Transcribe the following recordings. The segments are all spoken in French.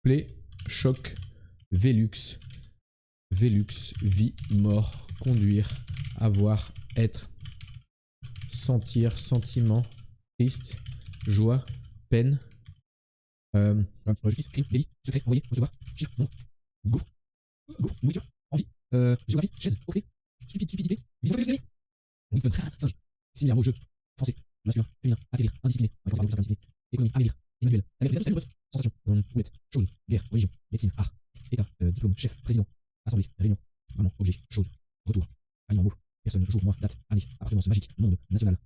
Play, choc, Velux. Velux, vie, mort, conduire, avoir, être, sentir, sentiment, triste, joie, peine, justice, crime, délit, secret, envoyer, recevoir, chiffre, nombre, gouffre, nourriture, envie, géographie, chaise, portée, stupidité, vision de l'ennemi, Winston, singe, similaire au jeu, français, masculin, féminin, acquérir, indiscipliné, influence, indiscipliné, économie, aguerrir, Emmanuel, sensation, roulette, chose, guerre, religion, médecine, art, état, diplôme, chef, président, assemblée, réunion, maman, objet, chose, retour, aliment, mot, personne, jour, mois, date, année, appartenance, magique, monde, national,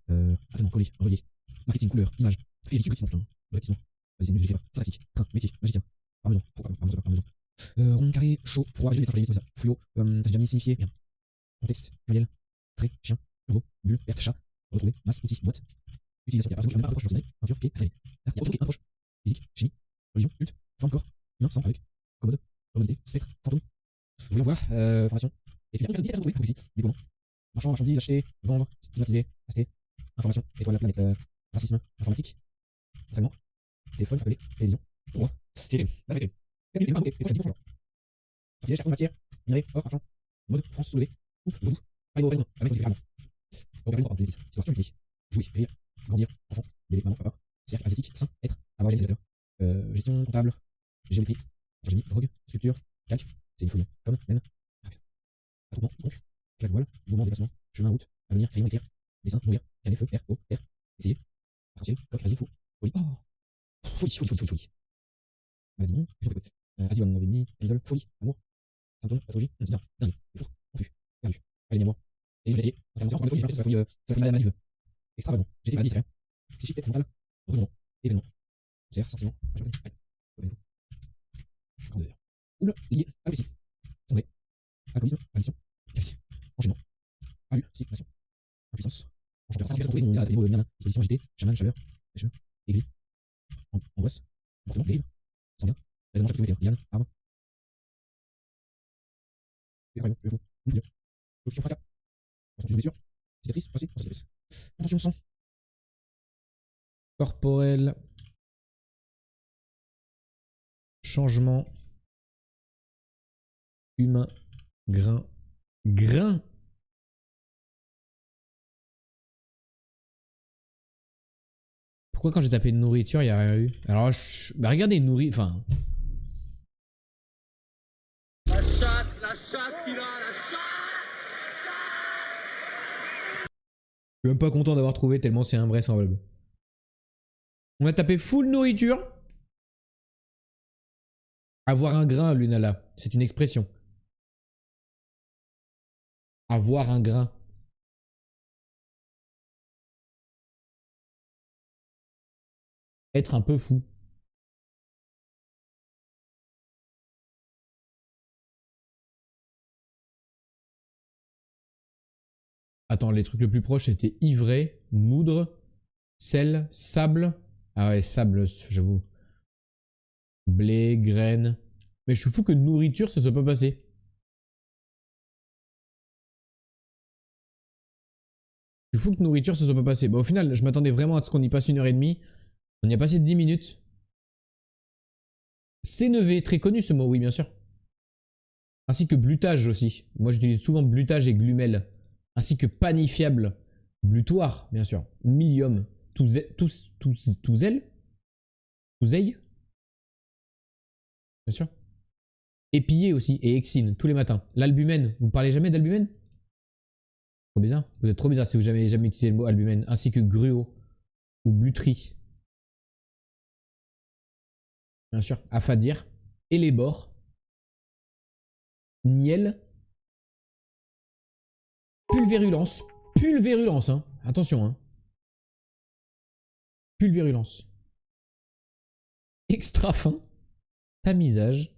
attenant, collé, relié, marketing, couleur, image, féerie, succession, bâtiment, vas-y, j'ai pas, synthétique, train, métier, magicien, parmesan, rond, carré, chaud, froid, j'ai les ça, fluo, ça j'ai déjà mis signifié, merde, contexte, pluriel, trait, chien, turbo, bulle, perte, chat, retrouver, masse, outil, boîte, utilisation, approche, ordinaire, peinture, pied, passager, approche, physique, chimie, religion, culte, forme, corps, humain, sang, avec, commode, commodité, spectre, fantôme, voyons voir, formation, étude, déploiement, marchand, marchandise, acheter, vendre, stigmatiser, acheter, information, étoile, la planète, racisme, informatique, entraînement, téléphone, appelé, télévision, droit, c'est la vérité, matière, minerai, or, argent, mode, France, soulevé, coupe, vaudou, aïe, la messe du ferment, opérer le histoire, tuer, jouer, rire, grandir, enfant, bébé, maman, papa, cercle, asiatique, saint, être, avoir, organisateur, gestion, comptable, géométrie, génie, drogue, sculpture, calque, c'est une folie, comme, même, attroupement, donc, claque voile, mouvement, déplacement, chemin, route, avenir, crayon, écrire, dessin, mourir, canet, feu, air, eau, air, essayer, arc-en-ciel, coq, asile, fou, folie, folie. Vas-y, asile, on avait mis, isole, folie, amour, symptôme, pathologie, dingue, four, confus, perdu, allez, moi, et je vais essayer, intervention, la folie, j'ai l'impression que ça folie malade, extravagant, j'ai essayé, maladie, c'est rien, psychique, tête, mentale, revenant, événement, concert, sentiment, allez, grandeur, double, lié, réussi, sondé, alcoolisme, addiction, calcium, enchaînement, alu, nation, impuissance, enchanteur, satisfaction, trouvé, mon disposition, agité, chaman, chaleur, pêcheur, aigri, angoisse, comportement, dérive, sanguin, raisonnement, chapitre, liane, arme, écraillon, le faux, bouffure, option fracas, constitution blessure, cicatrice, passé, cicatrice, contention sang, corporel, changement, humain, grain, Pourquoi quand j'ai tapé nourriture, il n'y a rien eu? Alors, bah regardez, enfin... La chatte qu'il a, la chatte. Je suis même pas content d'avoir trouvé tellement c'est invraisemblable. On a tapé full nourriture. Avoir un grain, Lunala, c'est une expression. Avoir un grain. Être un peu fou. Attends, les trucs le plus proche c'était ivrer, moudre, sel, sable. Ah ouais, sable, j'avoue. Blé, graines. Mais je suis fou que nourriture ça soit pas passé. Je suis fou que nourriture ça soit pas passé. Bah au final, je m'attendais vraiment à ce qu'on y passe 1h30. On y a passé 10 minutes. Sénévé, très connu ce mot, oui bien sûr. Ainsi que blutage aussi. Moi j'utilise souvent blutage et glumel. Ainsi que panifiable. Blutoir, bien sûr. Milium. Touzel. Touzeille. Bien sûr. Épillé aussi. Et exine, tous les matins. L'albumène. Vous parlez jamais d'albumène? Trop bizarre. Vous êtes trop bizarre si vous n'avez jamais utilisé le mot albumène. Ainsi que gruau. Ou bluterie. Bien sûr. Affadir. Élébore. Niel. Pulvérulence. Pulvérulence, hein. Attention, hein. Pulvérulence. Extra fin. Tamisage.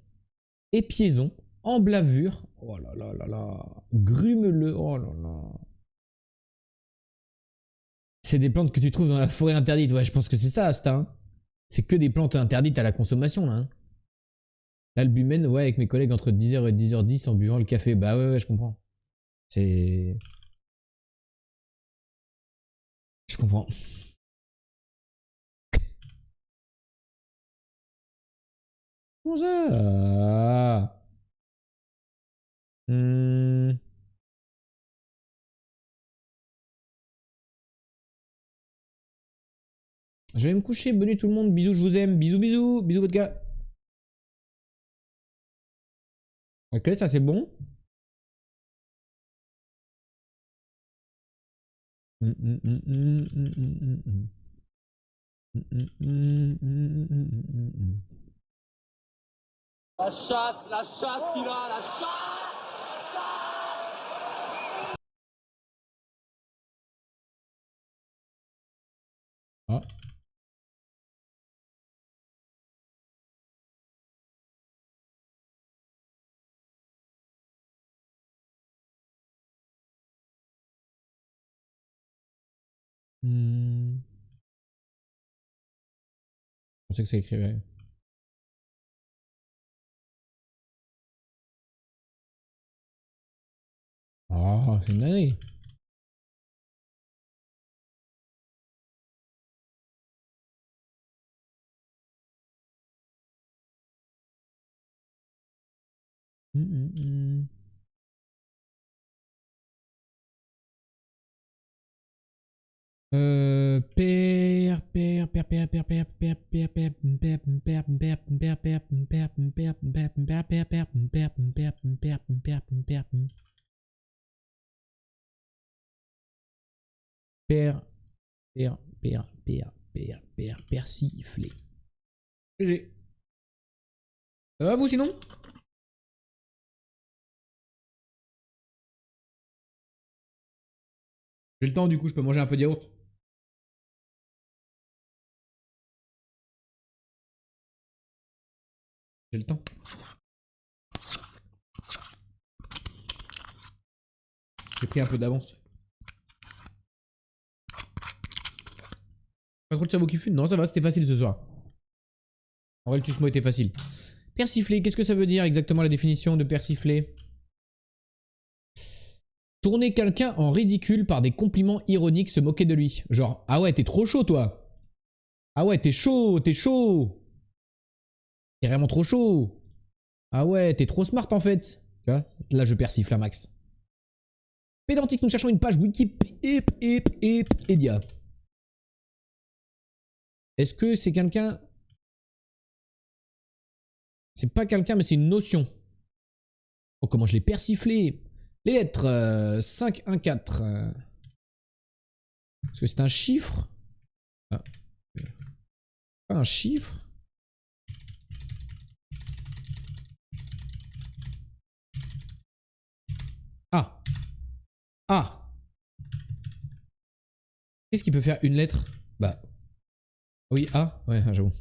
Épiaison. Emblavure. Oh là là là là. Grumeleux. Oh là là. C'est des plantes que tu trouves dans la forêt interdite. Ouais, je pense que c'est ça, Asta. Hein. C'est que des plantes interdites à la consommation, là. Hein. L'albumène, ouais, avec mes collègues entre 10h et 10h10 en buvant le café. Bah ouais, je comprends. C'est... Je comprends. Comment ça? Je vais me coucher, bonne nuit tout le monde, bisous, je vous aime, bisous, bisous, bisous votre gars. Ok, ça c'est bon. La chatte qu'il a, la chatte. Ah. Je pensais que ça écrivait. Oh, c'est une dinguerie. Persiflé. GG. Ça va vous sinon? J'ai le temps du coup, je peux manger un peu de yaourt. J'ai le temps. J'ai pris un peu d'avance. Pas trop de cerveau qui fume? Non, ça va, c'était facile ce soir. En vrai, le tusmo était facile. Persifler, qu'est-ce que ça veut dire exactement la définition de persifler? Tourner quelqu'un en ridicule par des compliments ironiques, se moquer de lui. Genre, ah ouais, t'es trop chaud toi. Ah ouais, t'es chaud, t'es chaud. T'es vraiment trop chaud. Ah ouais, t'es trop smart en fait. Tu vois, là je persifle à max. Pédantique, nous cherchons une page Wikipédia. Est-ce que c'est quelqu'un? C'est pas quelqu'un, mais c'est une notion. Oh, comment je l'ai persiflé. Les lettres 5, 1, 4. Est-ce que c'est un chiffre? Ah. Pas un chiffre. Ah. Ah. Qu'est-ce qui peut faire une lettre? Bah. Oui, A. Ouais, j'avoue.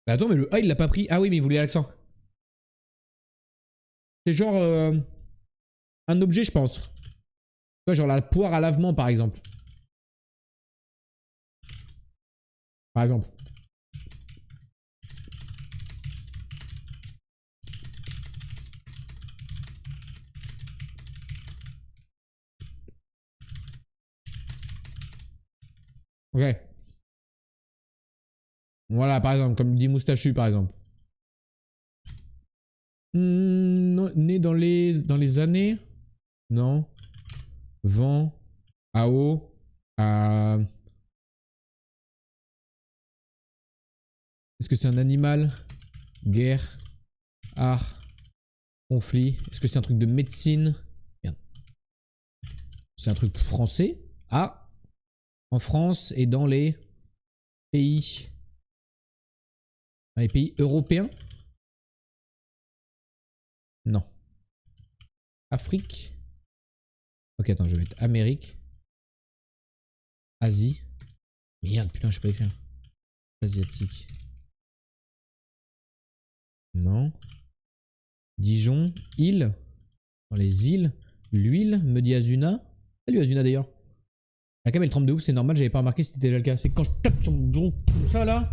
Bah attends, mais le A il l'a pas pris. Ah oui, mais il voulait l'accent. C'est genre un objet, je pense. Tu vois, genre la poire à lavement, par exemple. Par exemple. Ok. Voilà, par exemple, comme dit Moustachu, par exemple. Né dans les années. Non. Vent. AO. Est-ce que c'est un animal? Guerre. Art. Conflit. Est-ce que c'est un truc de médecine? C'est un truc français? Ah. En France et dans les pays. Dans les pays européens? Non. Afrique? Ok, attends, je vais mettre Amérique. Asie. Merde, putain, je peux pas écrire. Asiatique. Non. Dijon. Île. Dans les îles. L'huile, me dit Azuna. Salut Azuna d'ailleurs. La cam elle tremble de ouf, c'est normal, j'avais pas remarqué si c'était déjà le cas. C'est quand je tape sur mon dos comme ça là.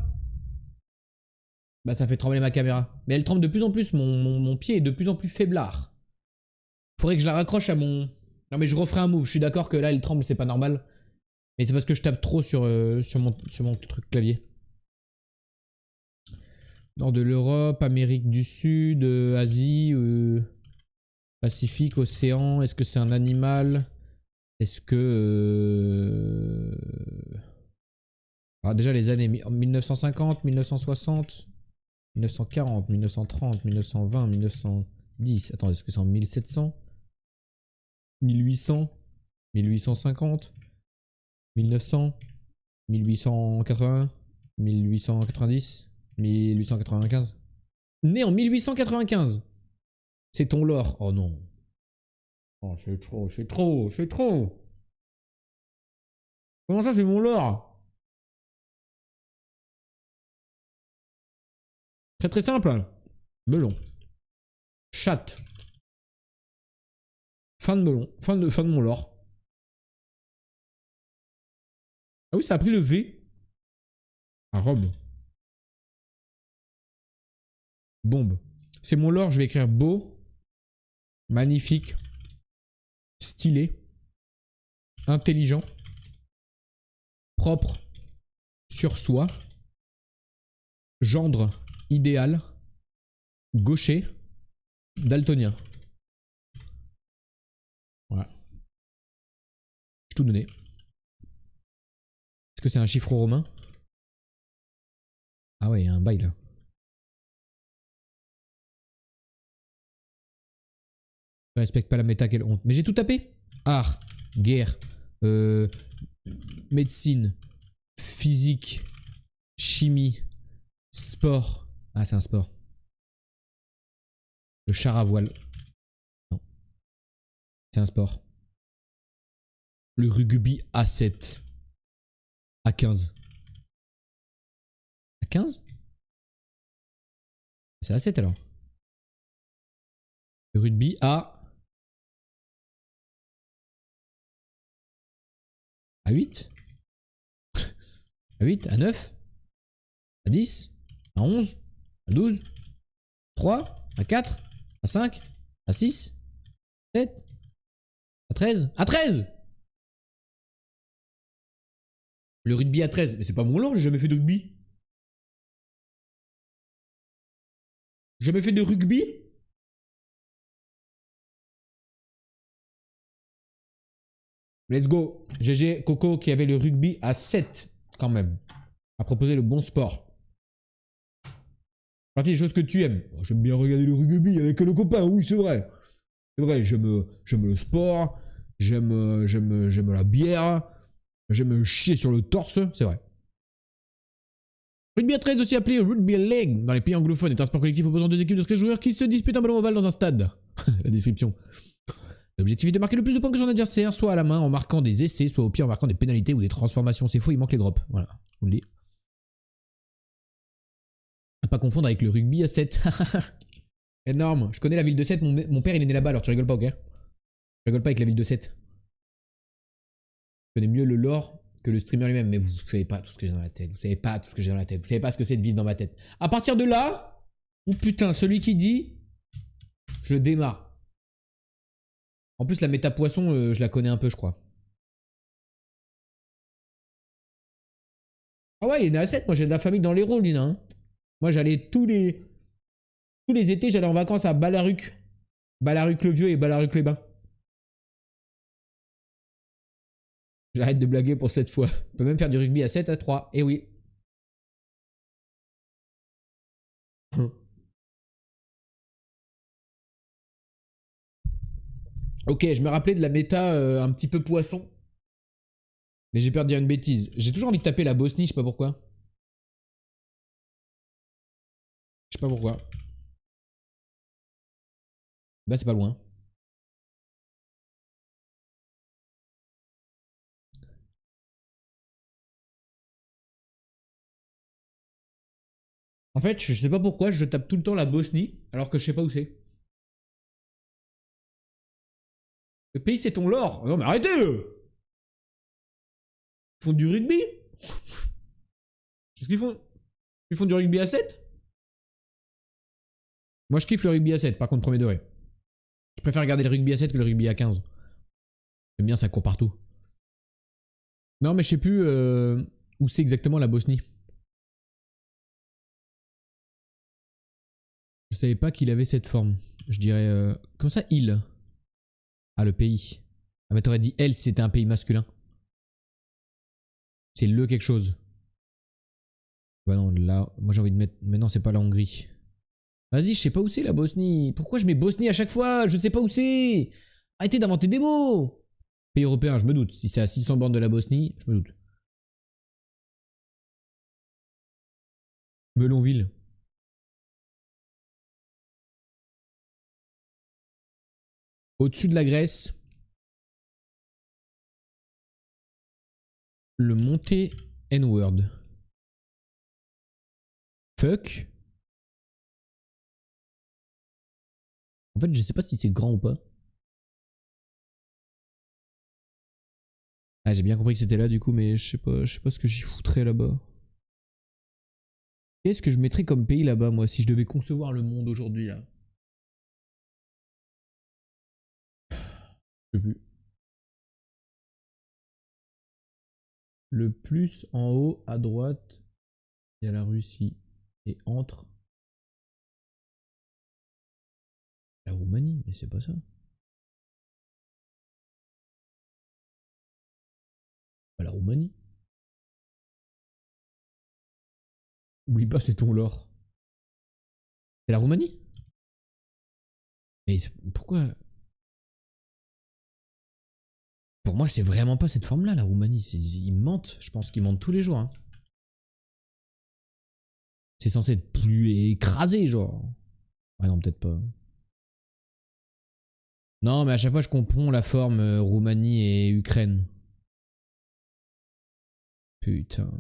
Bah ça fait trembler ma caméra. Mais elle tremble de plus en plus, mon pied est de plus en plus faiblard. Faudrait que je la raccroche à mon... Non mais je referai un move, je suis d'accord que là elle tremble, c'est pas normal. Mais c'est parce que je tape trop sur mon truc clavier. Nord de l'Europe, Amérique du Sud, Asie, Pacifique, Océan. Est-ce que c'est un animal? Est-ce que... Alors déjà les années 1950, 1960, 1940, 1930, 1920, 1910. Attends, est-ce que c'est en 1700? 1800, 1850, 1900, 1880, 1890, 1895. Né en 1895. C'est ton lore. Oh non. Oh, c'est trop, c'est trop, c'est trop. Comment ça, c'est mon lore? Très très simple. Melon. Chatte. Fin de melon. Fin de mon lore. Ah oui, ça a pris le V. À Rome. Bombe. C'est mon lore, je vais écrire beau, magnifique, stylé, intelligent, propre, sur soi, gendre, idéal, gaucher, daltonien. Voilà. J'ai tout donné. Est-ce que c'est un chiffre romain? Ah ouais, il y a un bail là. Je respecte pas la méta, quelle honte. Mais j'ai tout tapé. Art, guerre, médecine, physique, chimie, sport. Ah, c'est un sport. Le char à voile. Non. C'est un sport. Le rugby A7. A15. A15? C'est A7 alors. Le rugby A8. A8, A9, A10, A11, A12, 3, A4, A5, A6, 7, A13, A13. Le rugby A13, mais c'est pas mon lore, j'ai jamais fait de rugby. J'ai jamais fait de rugby. Let's go. GG Coco qui avait le rugby à 7 quand même. A proposé le bon sport. Partie des choses que tu aimes. Oh, j'aime bien regarder le rugby avec le copain, oui c'est vrai. C'est vrai, j'aime le sport, j'aime la bière, j'aime chier sur le torse, c'est vrai. Rugby à 13, aussi appelé Rugby League dans les pays anglophones, est un sport collectif opposant deux équipes de 13 joueurs qui se disputent un ballon ovale dans un stade. La description. L'objectif est de marquer le plus de points que son adversaire, soit à la main en marquant des essais, soit au pied en marquant des pénalités ou des transformations. C'est faux, il manque les drops. Voilà, je vous le dis. À pas confondre avec le rugby à 7. Énorme. Je connais la ville de 7, mon père il est né là-bas, alors tu rigoles pas, ok? Tu rigoles pas avec la ville de 7. Je connais mieux le lore que le streamer lui-même, mais vous savez pas tout ce que j'ai dans la tête. Vous savez pas tout ce que j'ai dans la tête. Vous savez pas ce que c'est de vivre dans ma tête. À partir de là, oh putain, celui qui dit, je démarre. En plus, la méta poisson, je la connais un peu, je crois. Ah ouais, il est né à 7. Moi, j'ai de la famille dans l'Hérault, lui, hein. Moi, j'allais tous les étés, j'allais en vacances à Balaruc. Balaruc-le-Vieux et Balaruc-les-Bains. J'arrête de blaguer pour cette fois. On peut même faire du rugby à 7 à 3. Eh oui. Ok, je me rappelais de la méta un petit peu poisson. Mais j'ai peur de dire une bêtise. J'ai toujours envie de taper la Bosnie, je sais pas pourquoi. Je sais pas pourquoi. Bah c'est pas loin. En fait, je sais pas pourquoi je tape tout le temps la Bosnie alors que je sais pas où c'est. Le pays c'est ton lore. Non mais arrêtez. Ils font du rugby. Qu'est-ce qu'ils font? Ils font du rugby à 7? Moi je kiffe le rugby à 7 par contre premier degré. Je préfère regarder le rugby à 7 que le rugby à 15. J'aime bien, ça court partout. Non mais je sais plus où c'est exactement la Bosnie. Je savais pas qu'il avait cette forme. Je dirais... Comment ça, il? Ah, le pays. Ah bah t'aurais dit elle si c'était un pays masculin. C'est le quelque chose. Bah non, là... Moi j'ai envie de mettre... Mais non, c'est pas la Hongrie. Vas-y, je sais pas où c'est la Bosnie. Pourquoi je mets Bosnie à chaque fois? Je sais pas où c'est. Arrêtez d'inventer des mots. Pays européen, je me doute. Si c'est à 600 bornes de la Bosnie, je me doute. Melonville. Au-dessus de la Grèce, le Monté N-Word. Fuck. En fait, je sais pas si c'est grand ou pas. Ah, j'ai bien compris que c'était là du coup, mais je sais pas ce que j'y foutrais là-bas. Qu'est-ce que je mettrais comme pays là-bas, moi, si je devais concevoir le monde aujourd'hui, là? Je sais plus. Le plus en haut à droite, il y a la Russie. Et entre la Roumanie, mais c'est pas ça. Pas la Roumanie. Oublie pas, c'est ton lore. C'est la Roumanie? Mais pourquoi? Pour moi, c'est vraiment pas cette forme-là, la Roumanie. Ils mentent. Je pense qu'ils mentent tous les jours. Hein. C'est censé être plus écrasé, genre. Ah non, peut-être pas. Non, mais à chaque fois, je confonds la forme Roumanie et Ukraine. Putain.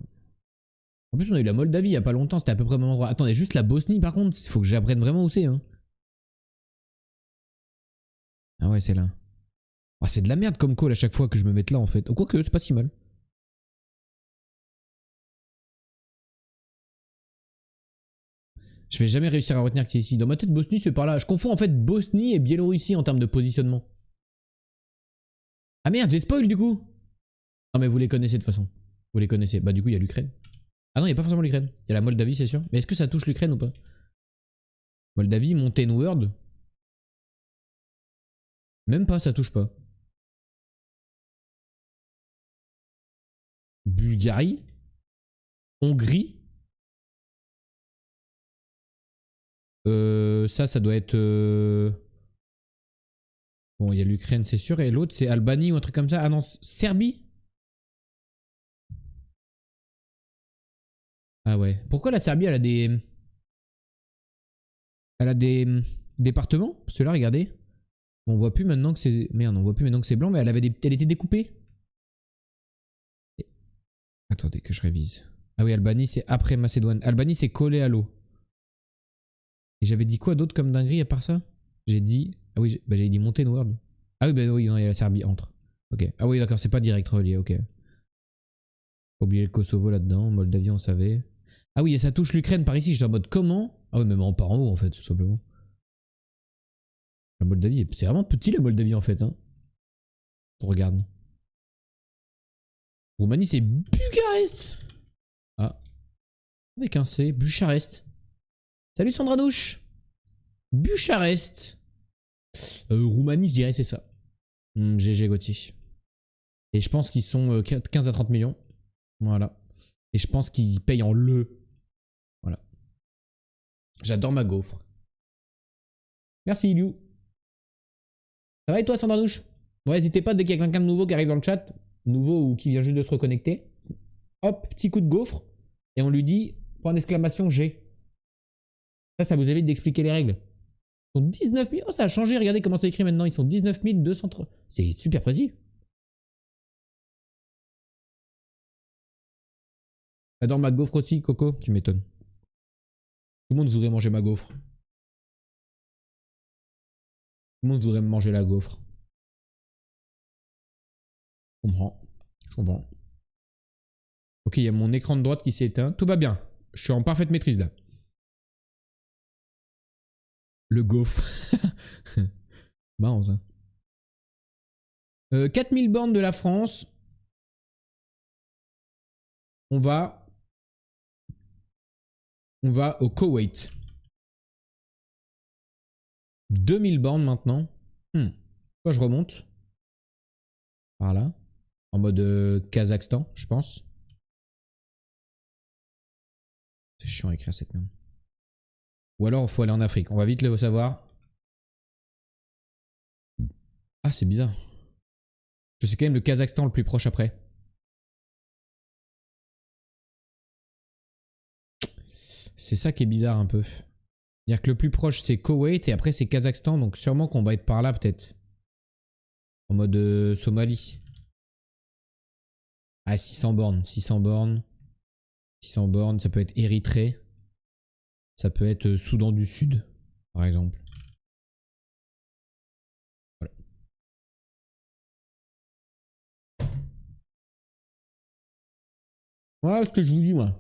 En plus, on a eu la Moldavie il y a pas longtemps. C'était à peu près au même endroit. Attendez, juste la Bosnie, par contre, il faut que j'apprenne vraiment où c'est. Hein. Ah ouais, c'est là. Ah, c'est de la merde comme call à chaque fois que je me mette là, en fait. Quoique, c'est pas si mal. Je vais jamais réussir à retenir que c'est ici. Dans ma tête, Bosnie, c'est par là. Je confonds en fait Bosnie et Biélorussie en termes de positionnement. Ah merde, j'ai spoil du coup. Non mais vous les connaissez de toute façon. Vous les connaissez. Bah du coup, il y a l'Ukraine. Ah non, il n'y a pas forcément l'Ukraine. Il y a la Moldavie, c'est sûr. Mais est-ce que ça touche l'Ukraine ou pas? Moldavie, Monténouerd. Même pas, ça touche pas. Bulgarie. Hongrie. Ça doit être... Bon, il y a l'Ukraine, c'est sûr. Et l'autre, c'est Albanie ou un truc comme ça. Ah non, Serbie. Ah ouais. Pourquoi la Serbie, elle a des... Elle a des départements? Parce que là, regardez. On voit plus maintenant que c'est... Merde, on voit plus maintenant que c'est blanc, mais elle avait des... Elle était découpée. Attendez que je révise. Ah oui, Albanie, c'est après Macédoine. Albanie, c'est collé à l'eau. Et j'avais dit quoi d'autre comme dinguerie à part ça? J'ai dit... Ah oui, j'avais dit Monténouerd. Ah oui, bah oui, non, il y a la Serbie entre. Ok. Ah oui, d'accord, c'est pas direct relié, ok. Oublier le Kosovo là-dedans, Moldavie, on savait. Ah oui, et ça touche l'Ukraine par ici, je suis en mode comment? Ah oui, même en par en haut en fait, tout simplement. La Moldavie, c'est vraiment petit la Moldavie en fait. Hein. On regarde. Roumanie, c'est Bucarest. Ah, avec un C, Bucharest. Salut Sandra Douche. Bucharest. Roumanie, je dirais c'est ça. GG Gauthier. Et je pense qu'ils sont 15 à 30 millions. Voilà. Et je pense qu'ils payent en le. Voilà. J'adore ma gaufre. Merci Iliou. Ça va et toi Sandra Douche? Ouais, n'hésitez pas dès qu'il y a quelqu'un de nouveau qui arrive dans le chat, nouveau ou qui vient juste de se reconnecter. Hop, petit coup de gaufre. Et on lui dit, point d'exclamation G. Ça vous évite d'expliquer les règles. Ils sont 19 000. Oh, ça a changé. Regardez comment c'est écrit maintenant. Ils sont 19 230. C'est super précis. J'adore ma gaufre aussi, Coco. Tu m'étonnes. Tout le monde voudrait manger ma gaufre. Tout le monde voudrait manger la gaufre. Je comprends. Je comprends. Ok, il y a mon écran de droite qui s'est éteint. Tout va bien. Je suis en parfaite maîtrise là. Le gaufre. Marrant ça. 4000 bornes de la France. On va au Koweït. 2000 bornes maintenant. Quoi, je remonte par là. En mode Kazakhstan, je pense. C'est chiant à écrire cette merde. Ou alors, il faut aller en Afrique. On va vite le savoir. Ah, c'est bizarre. C'est quand même le Kazakhstan le plus proche après. C'est ça qui est bizarre un peu. C'est-à-dire que le plus proche c'est Koweït et après c'est Kazakhstan. Donc sûrement qu'on va être par là peut-être. En mode Somalie. Ah, 600 bornes. 600 bornes. 600 bornes. Ça peut être Érythrée. Ça peut être Soudan du Sud, par exemple. Voilà. Voilà ce que je vous dis, moi.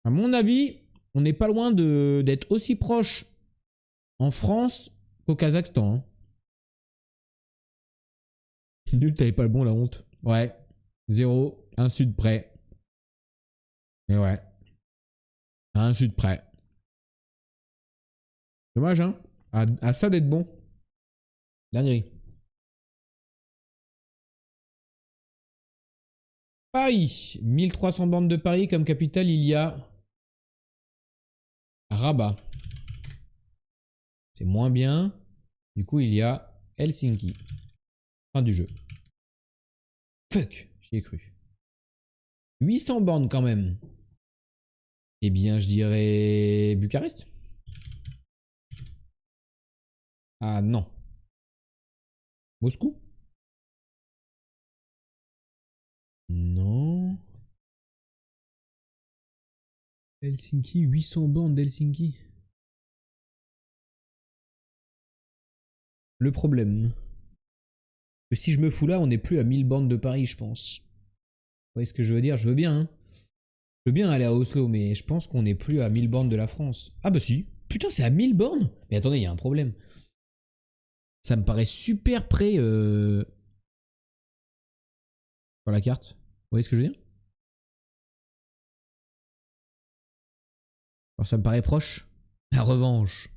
À mon avis, on n'est pas loin d'être aussi proche en France qu'au Kazakhstan. Hein. Nul, t'avais pas le bon, la honte. Ouais. 0, 1 sud près. Et ouais. À 1 sud près. Dommage, hein. À ça d'être bon. Dinguerie. Paris. 1300 bornes de Paris. Comme capitale, il y a Rabat. C'est moins bien. Du coup, il y a Helsinki. Fin du jeu. Fuck, j'y ai cru. 800 bornes quand même. Eh bien, je dirais Bucarest. Ah non. Moscou? Non. Helsinki, 800 bornes d'Helsinki. Le problème, que si je me fous là, on n'est plus à 1000 bornes de Paris, je pense. Vous voyez ce que je veux dire? Je veux bien, hein. Je veux bien aller à Oslo, mais je pense qu'on n'est plus à 1000 bornes de la France. Ah bah si. Putain, c'est à 1000 bornes? Mais attendez, il y a un problème. Ça me paraît super près sur la carte. Vous voyez ce que je veux dire? Alors ça me paraît proche. La revanche.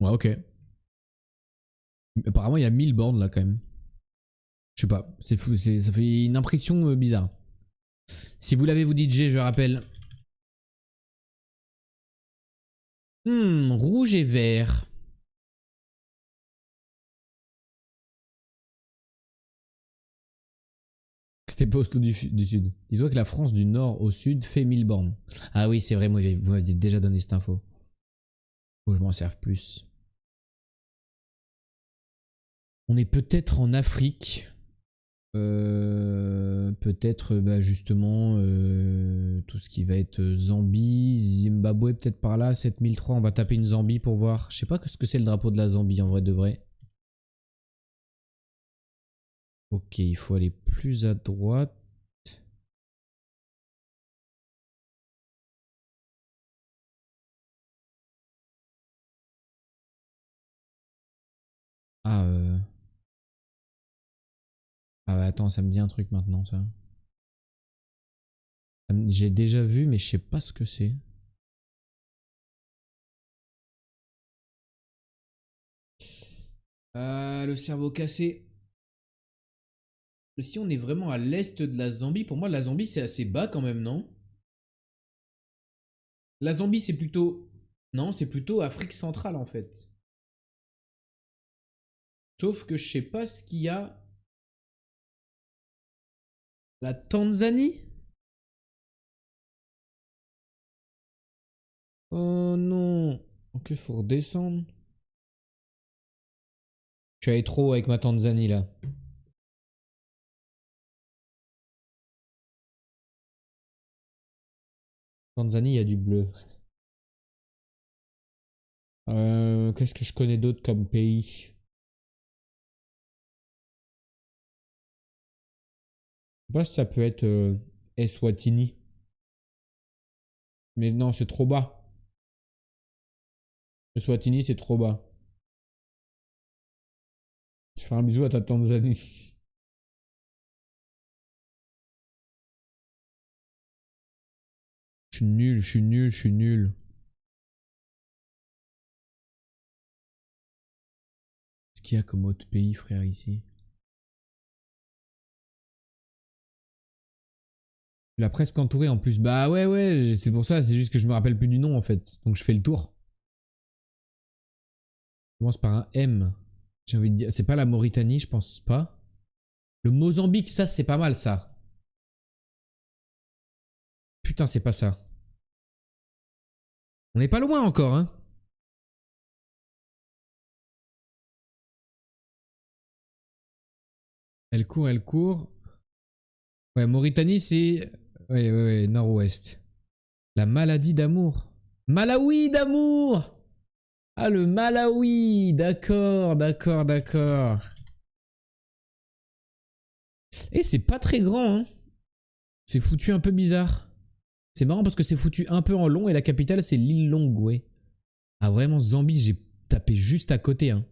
Ouais, ok. Apparemment, il y a 1000 bornes là quand même. Je sais pas. C'est fou. Ça fait une impression bizarre. Si vous l'avez, vous dites G, je rappelle. Rouge et vert. C'était pas Oslo du Sud. Dis-toi que la France du Nord au Sud fait 1000 bornes. Ah oui, c'est vrai, moi, vous m'aviez déjà donné cette info. Faut que je m'en serve plus. On est peut-être en Afrique. Peut-être bah, justement tout ce qui va être Zambie, Zimbabwe, peut-être par là, 7003. On va taper une Zambie pour voir. Je sais pas ce que c'est le drapeau de la Zambie en vrai de vrai. Ok, il faut aller plus à droite. Ah, ah ouais, attends, ça me dit un truc maintenant, ça. J'ai déjà vu, mais je sais pas ce que c'est. Le cerveau cassé. Mais si on est vraiment à l'est de la Zambie, pour moi, la Zambie, c'est assez bas quand même, non? La Zambie, c'est plutôt... Non, c'est plutôt Afrique centrale, en fait. Sauf que je sais pas ce qu'il y a... La Tanzanie? Oh non. Ok, faut redescendre. Je suis allé trop haut avec ma Tanzanie, là. Tanzanie, il y a du bleu. Qu'est-ce que je connais d'autre comme pays? Je sais pas si ça peut être Eswatini. Mais non, c'est trop bas. Eswatini, c'est trop bas. Je fais un bisou à ta Tanzanie. Je suis nul, je suis nul, je suis nul. Qu'est-ce qu'il y a comme autre pays, frère, ici? Il a presque entouré en plus. Bah ouais, ouais, c'est pour ça, c'est juste que je me rappelle plus du nom en fait. Donc je fais le tour. Je commence par un M. J'ai envie de dire. C'est pas la Mauritanie, je pense pas. Le Mozambique, ça, c'est pas mal ça. Putain, c'est pas ça. On n'est pas loin encore, hein. Elle court, elle court. Ouais, Mauritanie, c'est. Ouais, ouais, ouais, nord-ouest. La maladie d'amour. Malawi d'amour! Ah, le Malawi! D'accord, d'accord, d'accord. Et c'est pas très grand, hein. C'est foutu un peu bizarre. C'est marrant parce que c'est foutu un peu en long et la capitale c'est l'île Lilongwe. Ah vraiment, Zambie, j'ai tapé juste à côté, hein.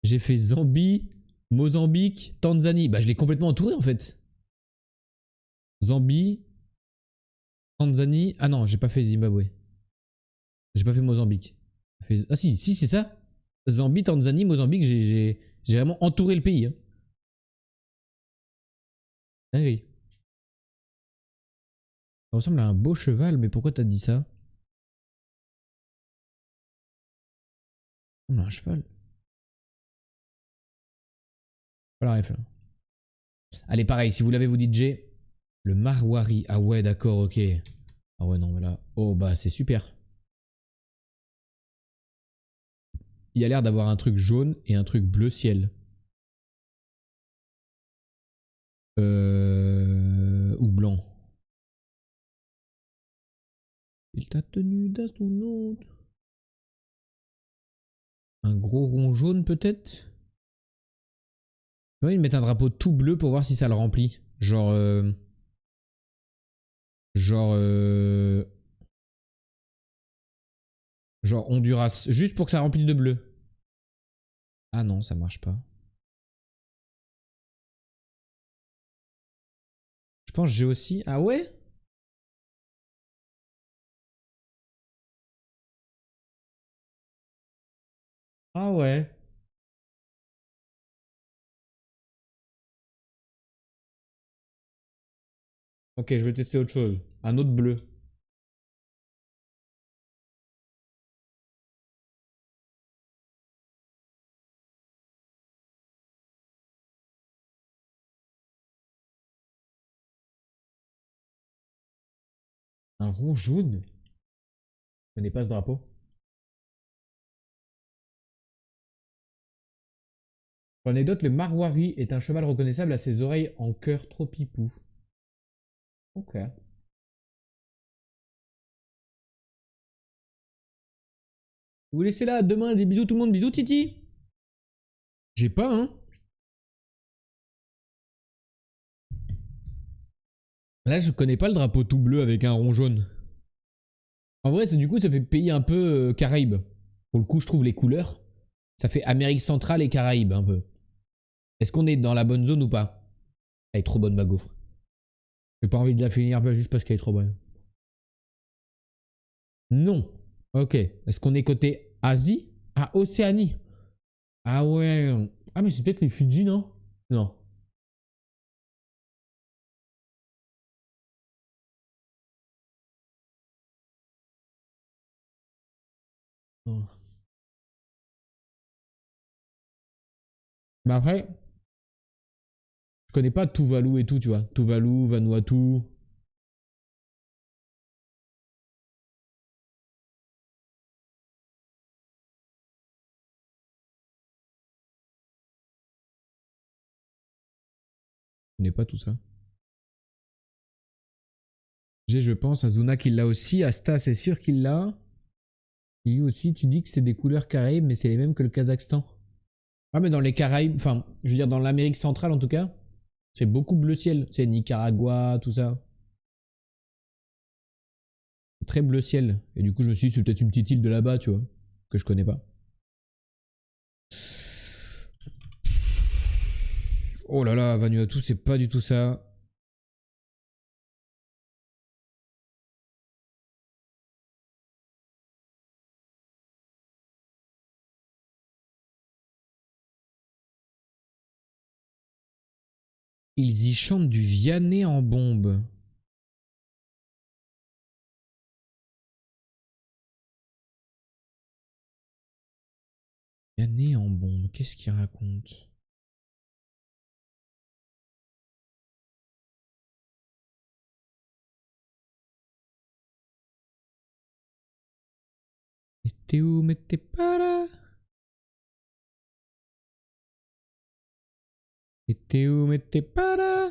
J'ai fait Zambie, Mozambique, Tanzanie. Bah je l'ai complètement entouré en fait. Zambie, Tanzanie. Ah non, j'ai pas fait Zimbabwe. J'ai pas fait Mozambique. Ah si, si c'est ça. Zambie, Tanzanie, Mozambique, j'ai vraiment entouré le pays, hein. Ah oui. Ça ressemble à un beau cheval, mais pourquoi t'as dit ça? On a un cheval. Voilà, ref. Allez, pareil, si vous l'avez, vous dites G. Le Marwari. Ah ouais, d'accord, ok. Ah ouais, non, mais là. Oh, bah, c'est super. Il y a l'air d'avoir un truc jaune et un truc bleu ciel. Ou blanc. Il t'a tenu d'astronaute. Un gros rond jaune, peut-être? Ouais, ils mettent un drapeau tout bleu pour voir si ça le remplit. Genre. Genre. Genre Honduras. Juste pour que ça remplisse de bleu. Ah non, ça marche pas. Je pense que j'ai aussi. Ah ouais? Ah ouais. Ok, je vais tester autre chose. Un autre bleu. Un rond jaune? Je connais pas ce drapeau. Pour l'anecdote, le Marwari est un cheval reconnaissable à ses oreilles en cœur trop pipou. Ok. Vous laissez là, demain, des bisous tout le monde, bisous Titi. J'ai pas, hein. Là, je connais pas le drapeau tout bleu avec un rond jaune. En vrai, c'est du coup, ça fait pays un peu Caraïbes. Pour le coup, je trouve les couleurs. Ça fait Amérique centrale et Caraïbes un peu. Est-ce qu'on est dans la bonne zone ou pas? Elle est trop bonne ma gaufre. J'ai pas envie de la finir juste parce qu'elle est trop bonne. Non. Ok. Est-ce qu'on est côté Asie? Ah, Océanie. Ah ouais. Ah mais c'est peut-être les Fidji, non? Non. Non. Mais après, je connais pas Tuvalu et tout, tu vois. Tuvalu, Vanuatu. Je connais pas tout ça. J'ai, je pense, Azuna qui l'a aussi. Asta, c'est sûr qu'il l'a. Lui aussi, tu dis que c'est des couleurs Caraïbes, mais c'est les mêmes que le Kazakhstan. Ah, mais dans les Caraïbes, enfin, je veux dire, dans l'Amérique centrale en tout cas, c'est beaucoup bleu ciel. C'est Nicaragua, tout ça. C'est très bleu ciel. Et du coup, je me suis dit, c'est peut-être une petite île de là-bas, tu vois, que je connais pas. Oh là là, Vanuatu, c'est pas du tout ça. Ils y chantent du Vianney en bombe. Vianney en bombe, qu'est-ce qu'il raconte? Mais t'es où, mais t'es pas là? Mais t'es où, mais t'es pas là?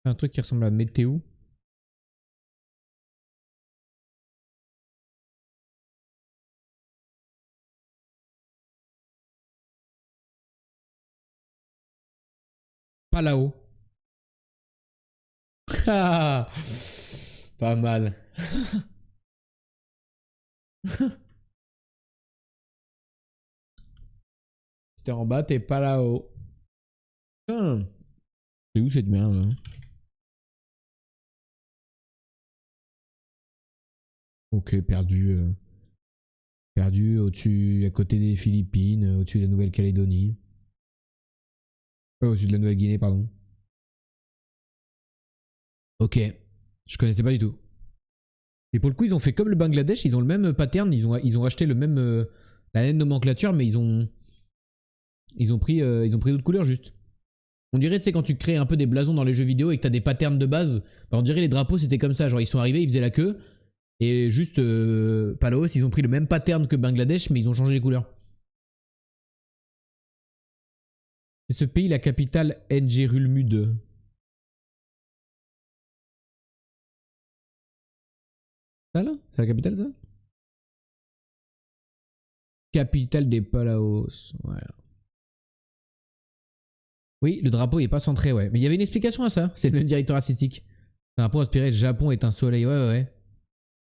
Un truc qui ressemble à météo. Pas là-haut. Ah, pas mal. Si t'es en bas, t'es pas là-haut. Putain. C'est où cette merde là? Ok, perdu. Perdu au-dessus, à côté des Philippines, au-dessus de la Nouvelle-Calédonie. Au-dessus de la Nouvelle-Guinée, pardon. Ok, je connaissais pas du tout. Et pour le coup, ils ont fait comme le Bangladesh, ils ont le même pattern, ils ont acheté le même, la même nomenclature, mais ils ont pris d'autres couleurs juste. On dirait, tu sais, quand tu crées un peu des blasons dans les jeux vidéo et que t'as des patterns de base, bah on dirait les drapeaux c'était comme ça, genre ils sont arrivés, ils faisaient la queue, et juste Palaos, ils ont pris le même pattern que Bangladesh, mais ils ont changé les couleurs. C'est ce pays, la capitale N'Djérilmud. Ça là? C'est la capitale ça? Capitale des Palaos, ouais. Oui, le drapeau il est pas centré, ouais. Mais il y avait une explication à ça, c'est le même directeur artistique. Le drapeau inspiré de Japon est un soleil, ouais, ouais, ouais.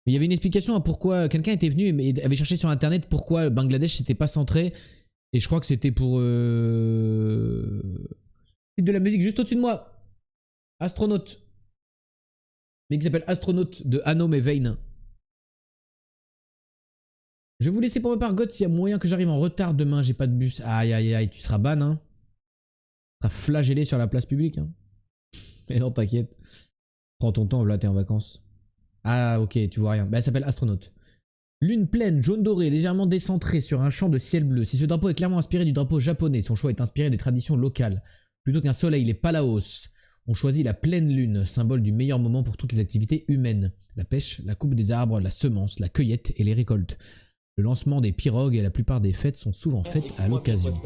Mais il y avait une explication à pourquoi quelqu'un était venu et avait cherché sur internet pourquoi le Bangladesh c'était pas centré. Et je crois que c'était pour. De la musique juste au-dessus de moi. Astronaute. Mais qui s'appelle Astronaute de Anom et Vein. Je vais vous laisser pour ma part, God, s'il y a moyen que j'arrive en retard demain, j'ai pas de bus. Aïe aïe aïe, tu seras ban, hein. Tu seras flagellé sur la place publique, hein. Mais non, t'inquiète. Prends ton temps, là, t'es en vacances. Ah, ok, tu vois rien. Bah, elle s'appelle Astronaute. Lune pleine, jaune doré, légèrement décentrée sur un champ de ciel bleu. Si ce drapeau est clairement inspiré du drapeau japonais, son choix est inspiré des traditions locales. Plutôt qu'un soleil, les Palaos ont choisi la pleine lune, symbole du meilleur moment pour toutes les activités humaines. La pêche, la coupe des arbres, la semence, la cueillette et les récoltes. Le lancement des pirogues et la plupart des fêtes sont souvent faites à l'occasion.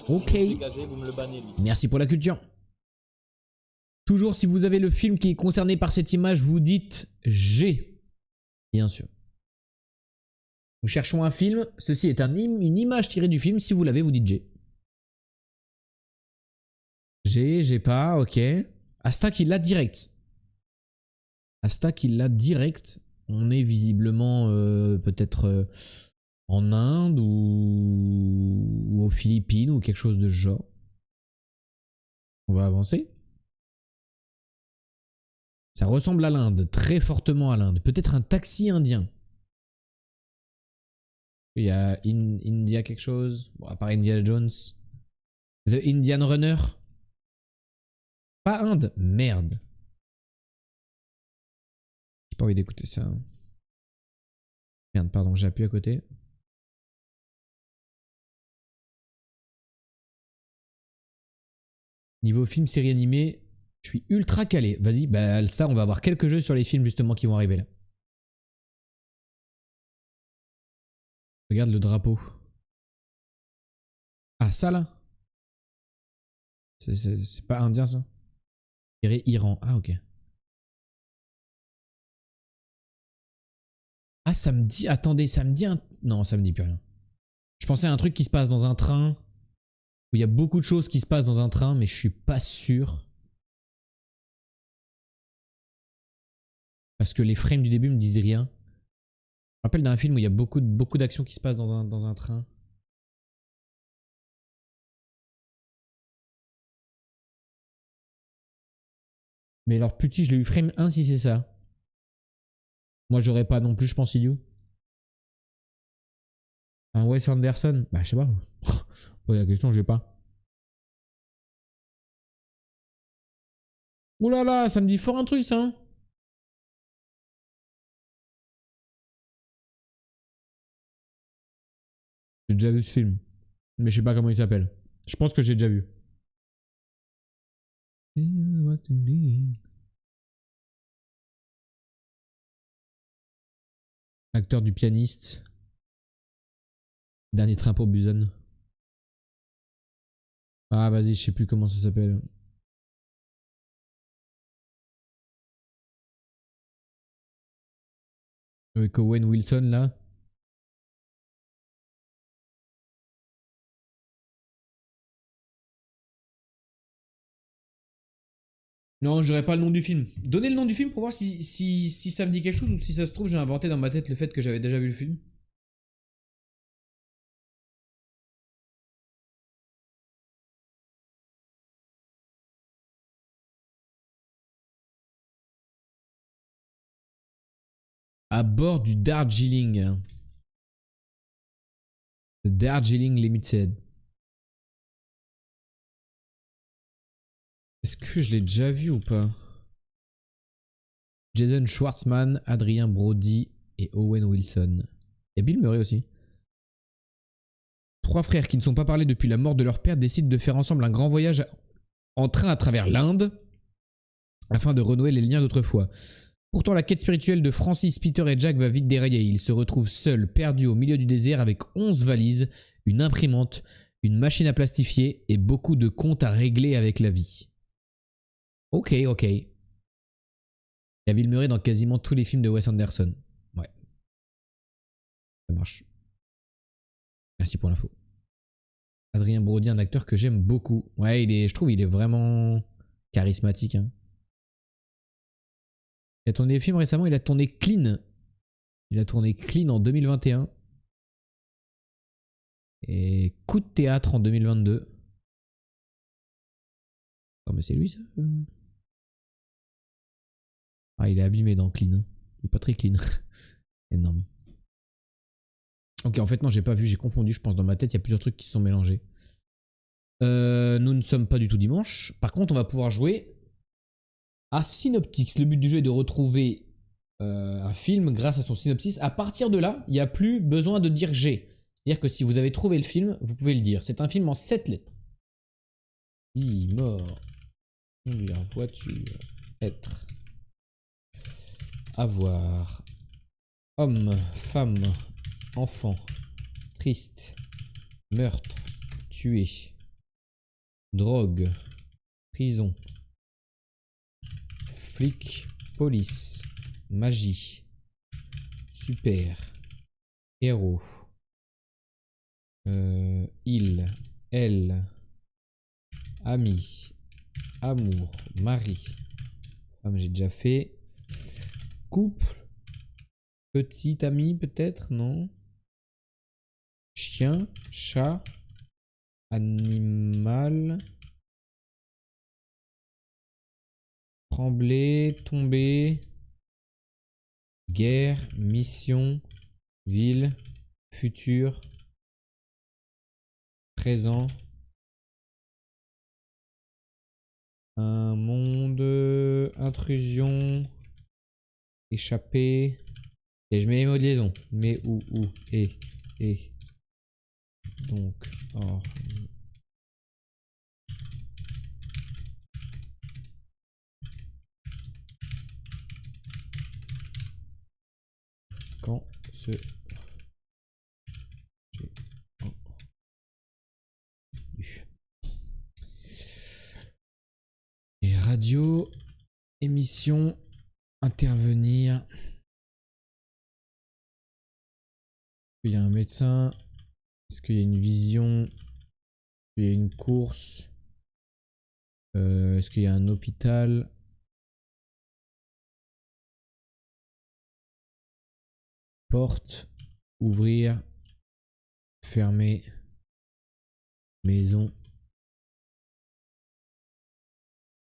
Ok. Merci pour la culture. Toujours, si vous avez le film qui est concerné par cette image, vous dites G. Bien sûr. Nous cherchons un film. Ceci est une image tirée du film. Si vous l'avez, vous dites G. J'ai pas, ok. Astak, il l'a direct. Astak, il l'a direct. On est visiblement peut-être en Inde ou aux Philippines ou quelque chose de ce genre. On va avancer. Ça ressemble à l'Inde, très fortement à l'Inde. Peut-être un taxi indien. Il y a India quelque chose. Bon, à part Indiana Jones. The Indian Runner. Pas Inde. Merde. J'ai pas envie d'écouter ça. Merde, pardon, j'ai appuyé à côté. Niveau film, série animée, je suis ultra calé. Vas-y, bah Alstar, on va avoir quelques jeux sur les films justement qui vont arriver là. Regarde le drapeau. Ah, ça là? C'est pas indien ça? Iran. Ah, ok. Ah, ça me dit. Attendez, ça me dit un. Non, ça me dit plus rien. Je pensais à un truc qui se passe dans un train. Où il y a beaucoup de choses qui se passent dans un train, mais je suis pas sûr. Parce que les frames du début me disent rien. Je me rappelle d'un film où il y a beaucoup d'actions qui se passent dans un train. Mais alors, petit, je l'ai eu frame 1 si c'est ça. Moi, j'aurais pas non plus, je pense, idiot. Un Wes Anderson? Bah, je sais pas. Pose la question, j'ai pas. Ouh là là, ça me dit fort un truc ça. Hein. J'ai déjà vu ce film. Mais je sais pas comment il s'appelle. Je pense que j'ai déjà vu. Acteur du pianiste. Dernier train pour Busan. Ah vas-y, je sais plus comment ça s'appelle. Avec Owen Wilson là. Non, j'aurais pas le nom du film. Donnez le nom du film pour voir si ça me dit quelque chose ou si ça se trouve j'ai inventé dans ma tête le fait que j'avais déjà vu le film. À bord du Darjeeling. The Darjeeling Limited. Est-ce que je l'ai déjà vu ou pas? Jason Schwartzman, Adrien Brody et Owen Wilson. Il y a Bill Murray aussi. Trois frères qui ne sont pas parlés depuis la mort de leur père décident de faire ensemble un grand voyage en train à travers l'Inde afin de renouer les liens d'autrefois. Pourtant, la quête spirituelle de Francis, Peter et Jack va vite dérailler. Ils se retrouvent seuls, perdus au milieu du désert avec 11 valises, une imprimante, une machine à plastifier et beaucoup de comptes à régler avec la vie. Ok. Il y a Bill Murray dans quasiment tous les films de Wes Anderson. Ouais. Ça marche. Merci pour l'info. Adrien Brody, un acteur que j'aime beaucoup. Ouais, je trouve il est vraiment charismatique. Hein. Il a tourné des films récemment, il a tourné Clean. Il a tourné Clean en 2021. Et Coup de théâtre en 2022. Oh mais c'est lui ça. Ah il est abîmé dans Clean. Hein. Il est pas très clean. Énorme. Ok en fait non j'ai pas vu, j'ai confondu je pense dans ma tête, il y a plusieurs trucs qui se sont mélangés. Nous ne sommes pas du tout dimanche. Par contre on va pouvoir jouer à Synoptics. Le but du jeu est de retrouver un film grâce à son synopsis. À partir de là, il n'y a plus besoin de dire G. C'est-à-dire que si vous avez trouvé le film, vous pouvez le dire. C'est un film en 7 lettres. Vie, mort, conduire, voiture, être, avoir, homme, femme, enfant, triste, meurtre, tuer, drogue, prison, flic, police, magie, super, héros, il, elle, ami, amour, mari, femme j'ai déjà fait, couple, petit ami peut-être, non, chien, chat, animal, trembler, tomber, guerre, mission, ville, futur, présent, un monde, intrusion, échappée, et je mets les mots de liaison, mais où, et, donc, or, quand ce et radio, émission, intervenir. Il y a un médecin. Est-ce qu'il y a une vision? Il y a une course. Est-ce qu'il y a un hôpital? Porte, ouvrir, fermer, maison.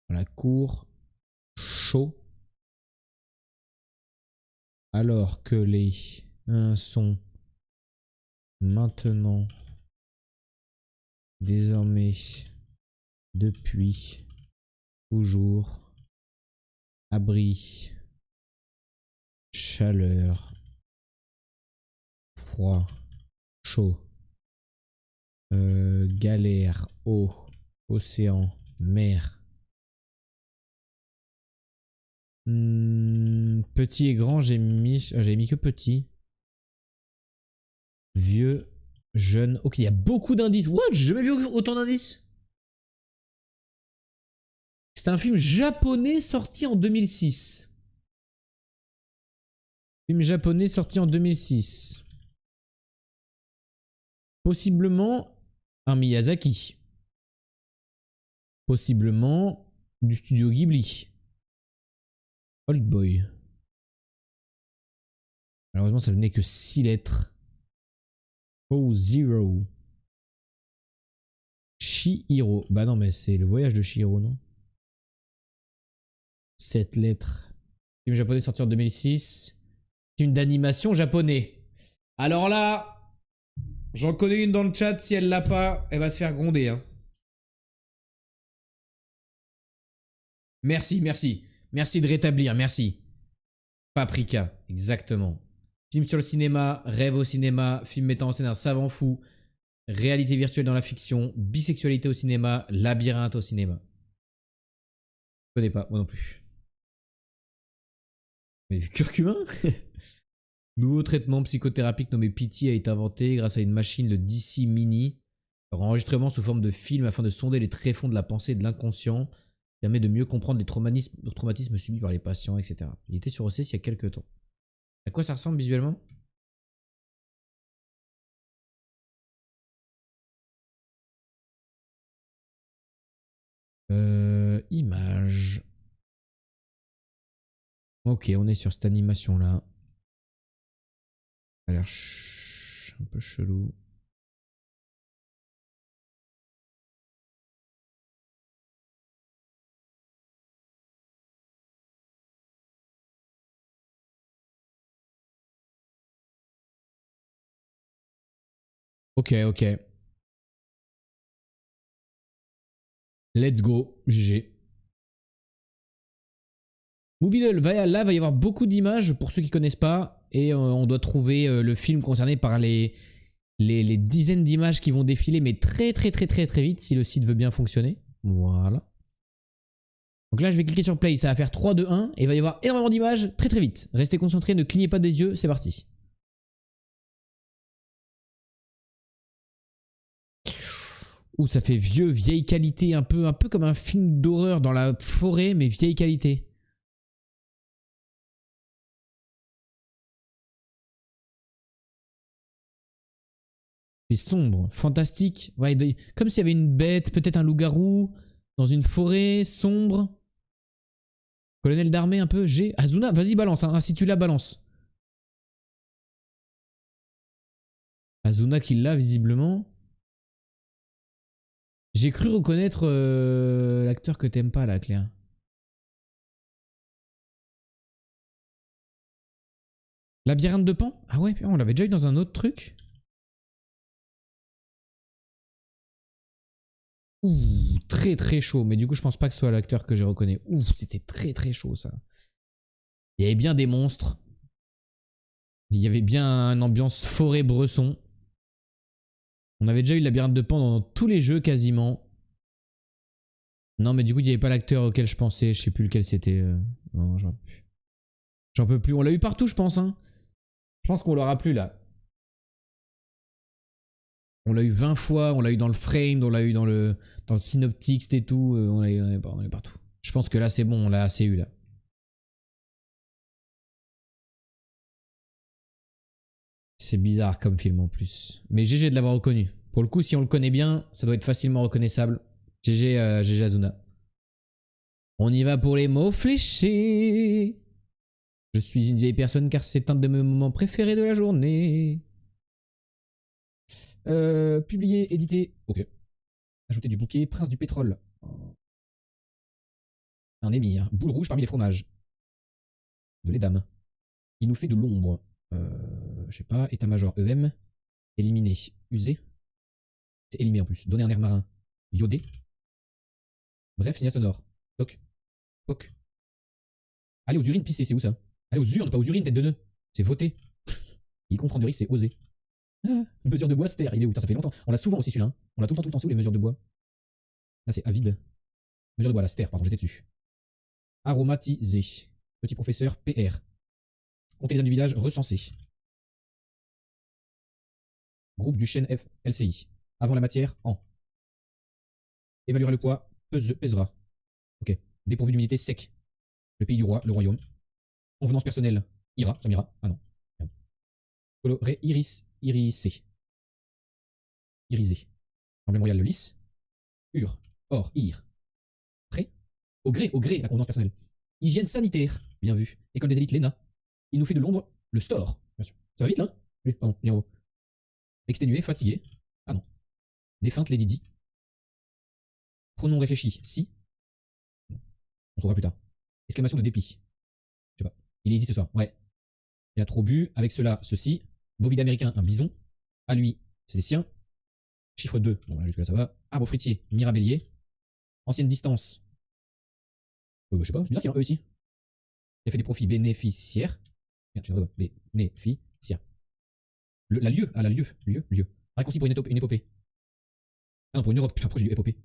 La cour, chaud. Alors que les sont maintenant, désormais, depuis, toujours, Abri. Chaleur. Froid. Chaud. Galère. Eau. Océan. Mer. Petit et grand, j'ai mis que petit. Vieux. Jeune. Ok, il y a beaucoup d'indices. What? J'ai jamais vu autant d'indices. C'est un film japonais sorti en 2006. Film japonais sorti en 2006. Possiblement un Miyazaki. Possiblement du studio Ghibli. Old Boy. Malheureusement, ça venait que 6 lettres. Oh, Zero. Chihiro. Bah non, mais c'est le voyage de Chihiro, non? 7 lettres. Film japonais sorti en 2006. Film d'animation japonais. Alors là, j'en connais une dans le chat. Si elle l'a pas, elle va se faire gronder. Hein. Merci, merci. Merci de rétablir, merci. Paprika, exactement. Film sur le cinéma, rêve au cinéma, film mettant en scène un savant fou, réalité virtuelle dans la fiction, bisexualité au cinéma, labyrinthe au cinéma. Je connais pas, moi non plus. Mais curcumin. Nouveau traitement psychothérapique nommé Pity a été inventé grâce à une machine, le DC Mini. Leur enregistrement sous forme de film afin de sonder les tréfonds de la pensée et de l'inconscient permet de mieux comprendre les traumatismes subis par les patients, etc. Il était sur OCS il y a quelques temps. À quoi ça ressemble visuellement? Image. Ok, on est sur cette animation là. Ça a l'air un peu chelou. Ok, ok. Let's go, GG. Moviedle, là va y avoir beaucoup d'images pour ceux qui connaissent pas. Et on doit trouver le film concerné par les dizaines d'images qui vont défiler, mais très vite si le site veut bien fonctionner. Voilà. Donc là, je vais cliquer sur play, ça va faire 3, 2, 1, et il va y avoir énormément d'images très vite. Restez concentrés, ne clignez pas des yeux, c'est parti. Ouh, ça fait vieux, vieille qualité, un peu comme un film d'horreur dans la forêt, mais vieille qualité. Mais sombre, fantastique. Ouais, comme s'il y avait une bête, peut-être un loup-garou, dans une forêt sombre. Colonel d'armée un peu, G. Azuna, vas-y balance, hein, si tu la balance. Azuna qui l'a visiblement. J'ai cru reconnaître l'acteur que t'aimes pas là, Claire. Labyrinthe de Pan? Ah ouais, on l'avait déjà eu dans un autre truc. Ouh, très chaud. Mais du coup, je pense pas que ce soit l'acteur que j'ai reconnu. Ouh, c'était très chaud ça. Il y avait bien des monstres. Il y avait bien une ambiance forêt-bresson. On avait déjà eu le labyrinthe de Pan dans tous les jeux quasiment. Non, mais du coup, il n'y avait pas l'acteur auquel je pensais. Je sais plus lequel c'était. Non, j'en peux plus. J'en peux plus. On l'a eu partout, je pense. Hein. Je pense qu'on l'aura plus là. On l'a eu 20 fois. On l'a eu dans le frame. On l'a eu dans le synoptics et tout. On est partout. Je pense que là, c'est bon. On l'a assez eu là. C'est bizarre comme film en plus. Mais GG de l'avoir reconnu. Pour le coup, si on le connaît bien, ça doit être facilement reconnaissable. GG, GG Azuna. On y va pour les mots fléchés. Je suis une vieille personne car c'est un de mes moments préférés de la journée. Publier, éditer. Ok. Ajouter du bouquet, prince du pétrole. Un émir. Boule rouge parmi les fromages. De l'édame. Il nous fait de l'ombre. Je sais pas. État-major EM. Éliminer. User. C'est éliminer en plus. Donner un air marin. Iodé. Bref, signal sonore. Toc. Poc. Aller aux urines pisser, c'est où ça? Aller aux urnes, pas aux urines, tête de nœud. C'est voter. Il comprend de risque, c'est oser. Ah, mesure de bois, ster, il est où? Putain, ça fait longtemps. On l'a souvent aussi celui-là. Hein. On l'a tout le temps, c'est où les mesures de bois? Là, c'est avide. Mesure de bois, la ster, pardon, j'étais dessus. Aromatisé. Petit professeur, PR. Compter les âmes du village, recensé. Groupe du chêne F, LCI. Avant la matière, en. Évaluera le poids, pèsera. Ok. Dépourvu d'humidité, sec. Le pays du roi, le royaume. Convenance personnelle, ira, ça m'ira. Ah non. Coloré, irisé. Irisé. Emblème royal, le lys. Or, ir. Prêt. Au gré, la convenance personnelle. Hygiène sanitaire, bien vu. École des élites, l'ENA. Il nous fait de l'ombre, le store, bien sûr. Ça va vite là? Oui, pardon, bien haut. Exténué, fatigué. Ah non. Défunte, Lady Di. Pronom réfléchi, si. On trouvera plus tard. Exclamation de dépit. Je sais pas. Il est ici ce soir, ouais. Il a trop bu. Avec cela, ceci. Bovide américain, un bison. À lui, c'est les siens. Chiffre 2. Bon, là, jusque là, ça va. Arbre fruitier, mirabellier. Ancienne distance. Je sais pas, c'est bizarre qu'il y a un E ici. Il a fait des profits bénéficiaires. Merde, je vais bénéficiaires. La lieu. Ah, la lieu. Lieu. Raccourci pour une épopée. Ah non, pour une Europe. Putain, pourquoi j'ai dit épopée?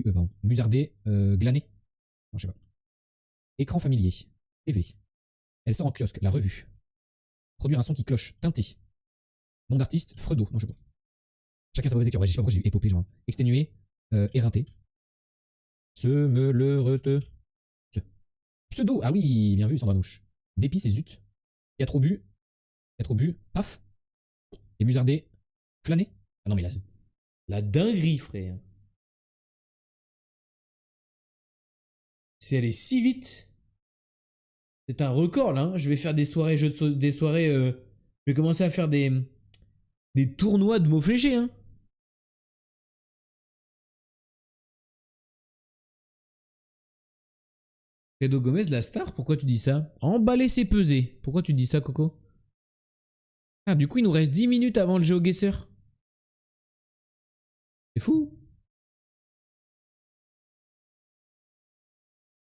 Pardon. Musardé, glané. Non, je sais pas. Écran familier. TV. Elle sort en kiosque, la revue. Produire un son qui cloche, teinté. Nom d'artiste, Fredo. Non, je sais pas. Chacun sa mauvaise lecture. Ouais, je sais pas pourquoi j'ai dit épopée, genre. Exténué, éreinté. Pseudo. Ah oui, bien vu, Sandra Nouche. Dépit, c'est zut. Il a trop bu. Paf. Et musardé, flâné. Ah non, mais là, la dinguerie, frère. C'est allé si vite. C'est un record là. Hein. Je vais faire des soirées je vais commencer à faire des tournois de mots fléchés. Hein. Fredo Gomez, la star, pourquoi tu dis ça? Emballer c'est peser. Pourquoi tu dis ça, Coco? Ah, du coup, il nous reste 10 minutes avant le GeoGuessr. C'est fou.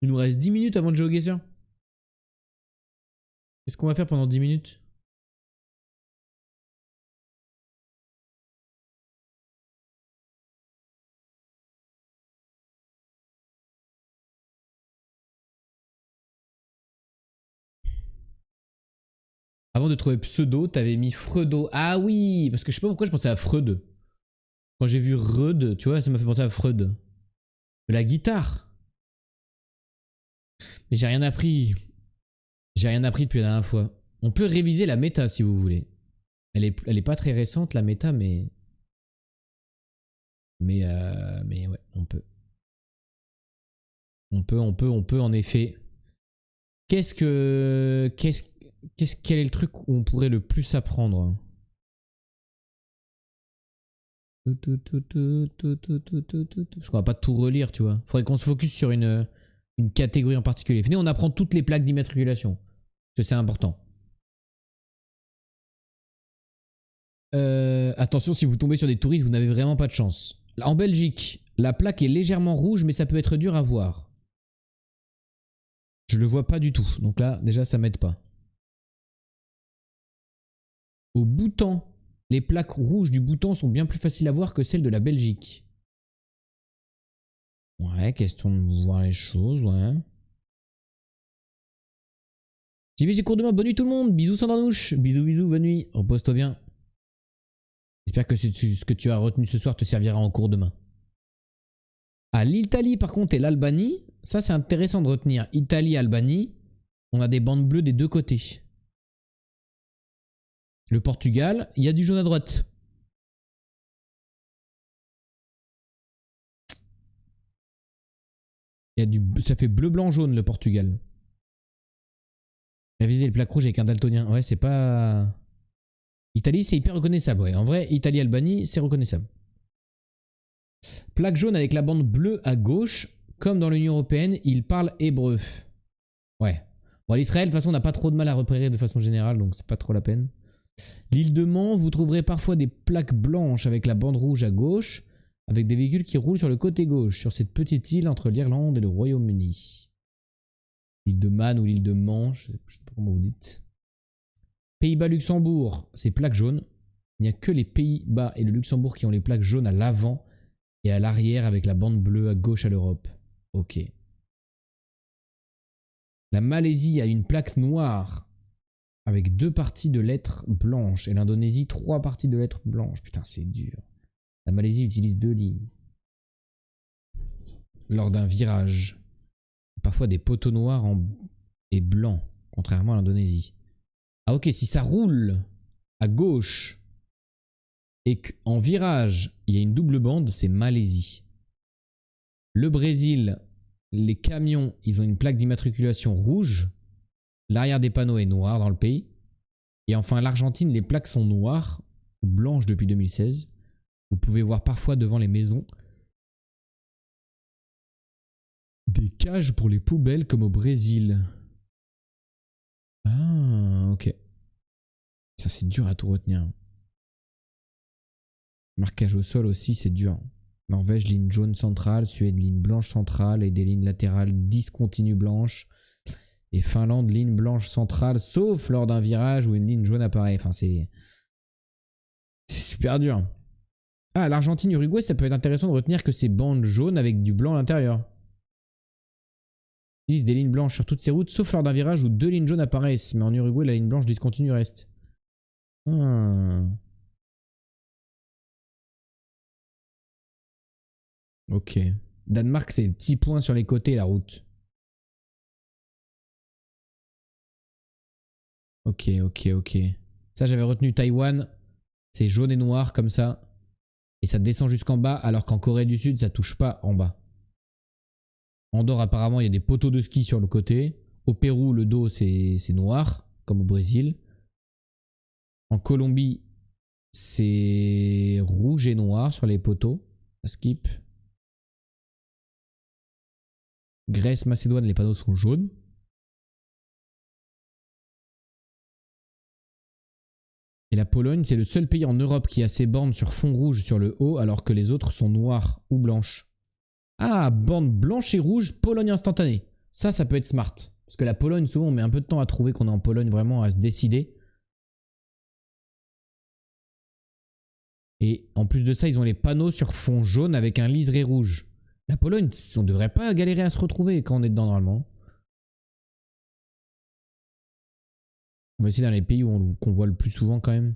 Il nous reste 10 minutes avant le GeoGuessr. Qu'est-ce qu'on va faire pendant 10 minutes? Avant de trouver pseudo, t'avais mis Fredo. Ah oui, parce que je sais pas pourquoi je pensais à Freud. Quand j'ai vu Reud, tu vois, ça m'a fait penser à Freud. De la guitare. Mais j'ai rien appris. J'ai rien appris depuis la dernière fois. On peut réviser la méta si vous voulez. Elle est pas très récente la méta, mais ouais, on peut. On peut en effet. Quel est le truc où on pourrait le plus apprendre? Parce qu'on va pas tout relire, tu vois. Faudrait qu'on se focus sur une catégorie en particulier. Venez, on apprend toutes les plaques d'immatriculation. Parce que c'est important. Attention, si vous tombez sur des touristes, vous n'avez vraiment pas de chance. En Belgique, la plaque est légèrement rouge, mais ça peut être dur à voir. Je le vois pas du tout. Donc là, déjà, ça m'aide pas. Au Bhoutan, les plaques rouges du Bhoutan sont bien plus faciles à voir que celles de la Belgique. Ouais, question de voir les choses, ouais. J'ai cours demain, bonne nuit tout le monde. Bisous Sandranouche. Bisous, bonne nuit. Repose-toi bien. J'espère que ce que tu as retenu ce soir te servira en cours demain. Ah, l'Italie par contre et l'Albanie, ça c'est intéressant de retenir. Italie, Albanie, on a des bandes bleues des deux côtés. Le Portugal, il y a du jaune à droite. Ça fait bleu, blanc, jaune le Portugal. Réviser les plaques rouges avec un daltonien. Ouais, c'est pas... Italie, c'est hyper reconnaissable. Ouais. En vrai, Italie, Albanie, c'est reconnaissable. Plaque jaune avec la bande bleue à gauche. Comme dans l'Union Européenne, ils parlent hébreu. Ouais. Bon, l'Israël, de toute façon, on n'a pas trop de mal à repérer de façon générale, donc c'est pas trop la peine. L'île de Man, vous trouverez parfois des plaques blanches avec la bande rouge à gauche, avec des véhicules qui roulent sur le côté gauche, sur cette petite île entre l'Irlande et le Royaume-Uni. L'île de Man ou l'île de Manche, je sais pas comment vous dites. Pays-Bas-Luxembourg, c'est plaques jaunes. Il n'y a que les Pays-Bas et le Luxembourg qui ont les plaques jaunes à l'avant et à l'arrière avec la bande bleue à gauche à l'Europe. Ok. La Malaisie a une plaque noire avec 2 parties de lettres blanches et l'Indonésie 3 parties de lettres blanches. Putain, c'est dur. La Malaisie utilise 2 lignes. Lors d'un virage. Parfois des poteaux noirs et blancs, contrairement à l'Indonésie. Ah ok, si ça roule à gauche et qu'en virage, il y a une double bande, c'est Malaisie. Le Brésil, les camions, ils ont une plaque d'immatriculation rouge. L'arrière des panneaux est noir dans le pays. Et enfin, l'Argentine, les plaques sont noires ou blanches depuis 2016. Vous pouvez voir parfois devant les maisons des cages pour les poubelles comme au Brésil. Ah, ok. Ça, c'est dur à tout retenir. Marquage au sol aussi, c'est dur. Norvège, ligne jaune centrale. Suède, ligne blanche centrale et des lignes latérales discontinues blanches. Et Finlande, ligne blanche centrale, sauf lors d'un virage où une ligne jaune apparaît. Enfin, c'est super dur. Ah, l'Argentine, Uruguay, ça peut être intéressant de retenir que c'est bandes jaunes avec du blanc à l'intérieur. Ils utilisent des lignes blanches sur toutes ces routes, sauf lors d'un virage où 2 lignes jaunes apparaissent. Mais en Uruguay, la ligne blanche discontinue reste. Ok. Danemark, c'est des petits points sur les côtés, la route. Ok. Ça, j'avais retenu Taïwan. C'est jaune et noir comme ça. Et ça descend jusqu'en bas, alors qu'en Corée du Sud, ça touche pas en bas. Andorre, apparemment, il y a des poteaux de ski sur le côté. Au Pérou, le dos, c'est noir, comme au Brésil. En Colombie, c'est rouge et noir sur les poteaux. Ça skip. Grèce, Macédoine, les panneaux sont jaunes. Et la Pologne, c'est le seul pays en Europe qui a ses bandes sur fond rouge sur le haut, alors que les autres sont noires ou blanches. Ah, bande blanche et rouge, Pologne instantanée. Ça peut être smart. Parce que la Pologne, souvent, on met un peu de temps à trouver qu'on est en Pologne, vraiment à se décider. Et en plus de ça, ils ont les panneaux sur fond jaune avec un liseré rouge. La Pologne, on devrait pas galérer à se retrouver quand on est dedans normalement. On va essayer dans les pays qu'on voit le plus souvent quand même.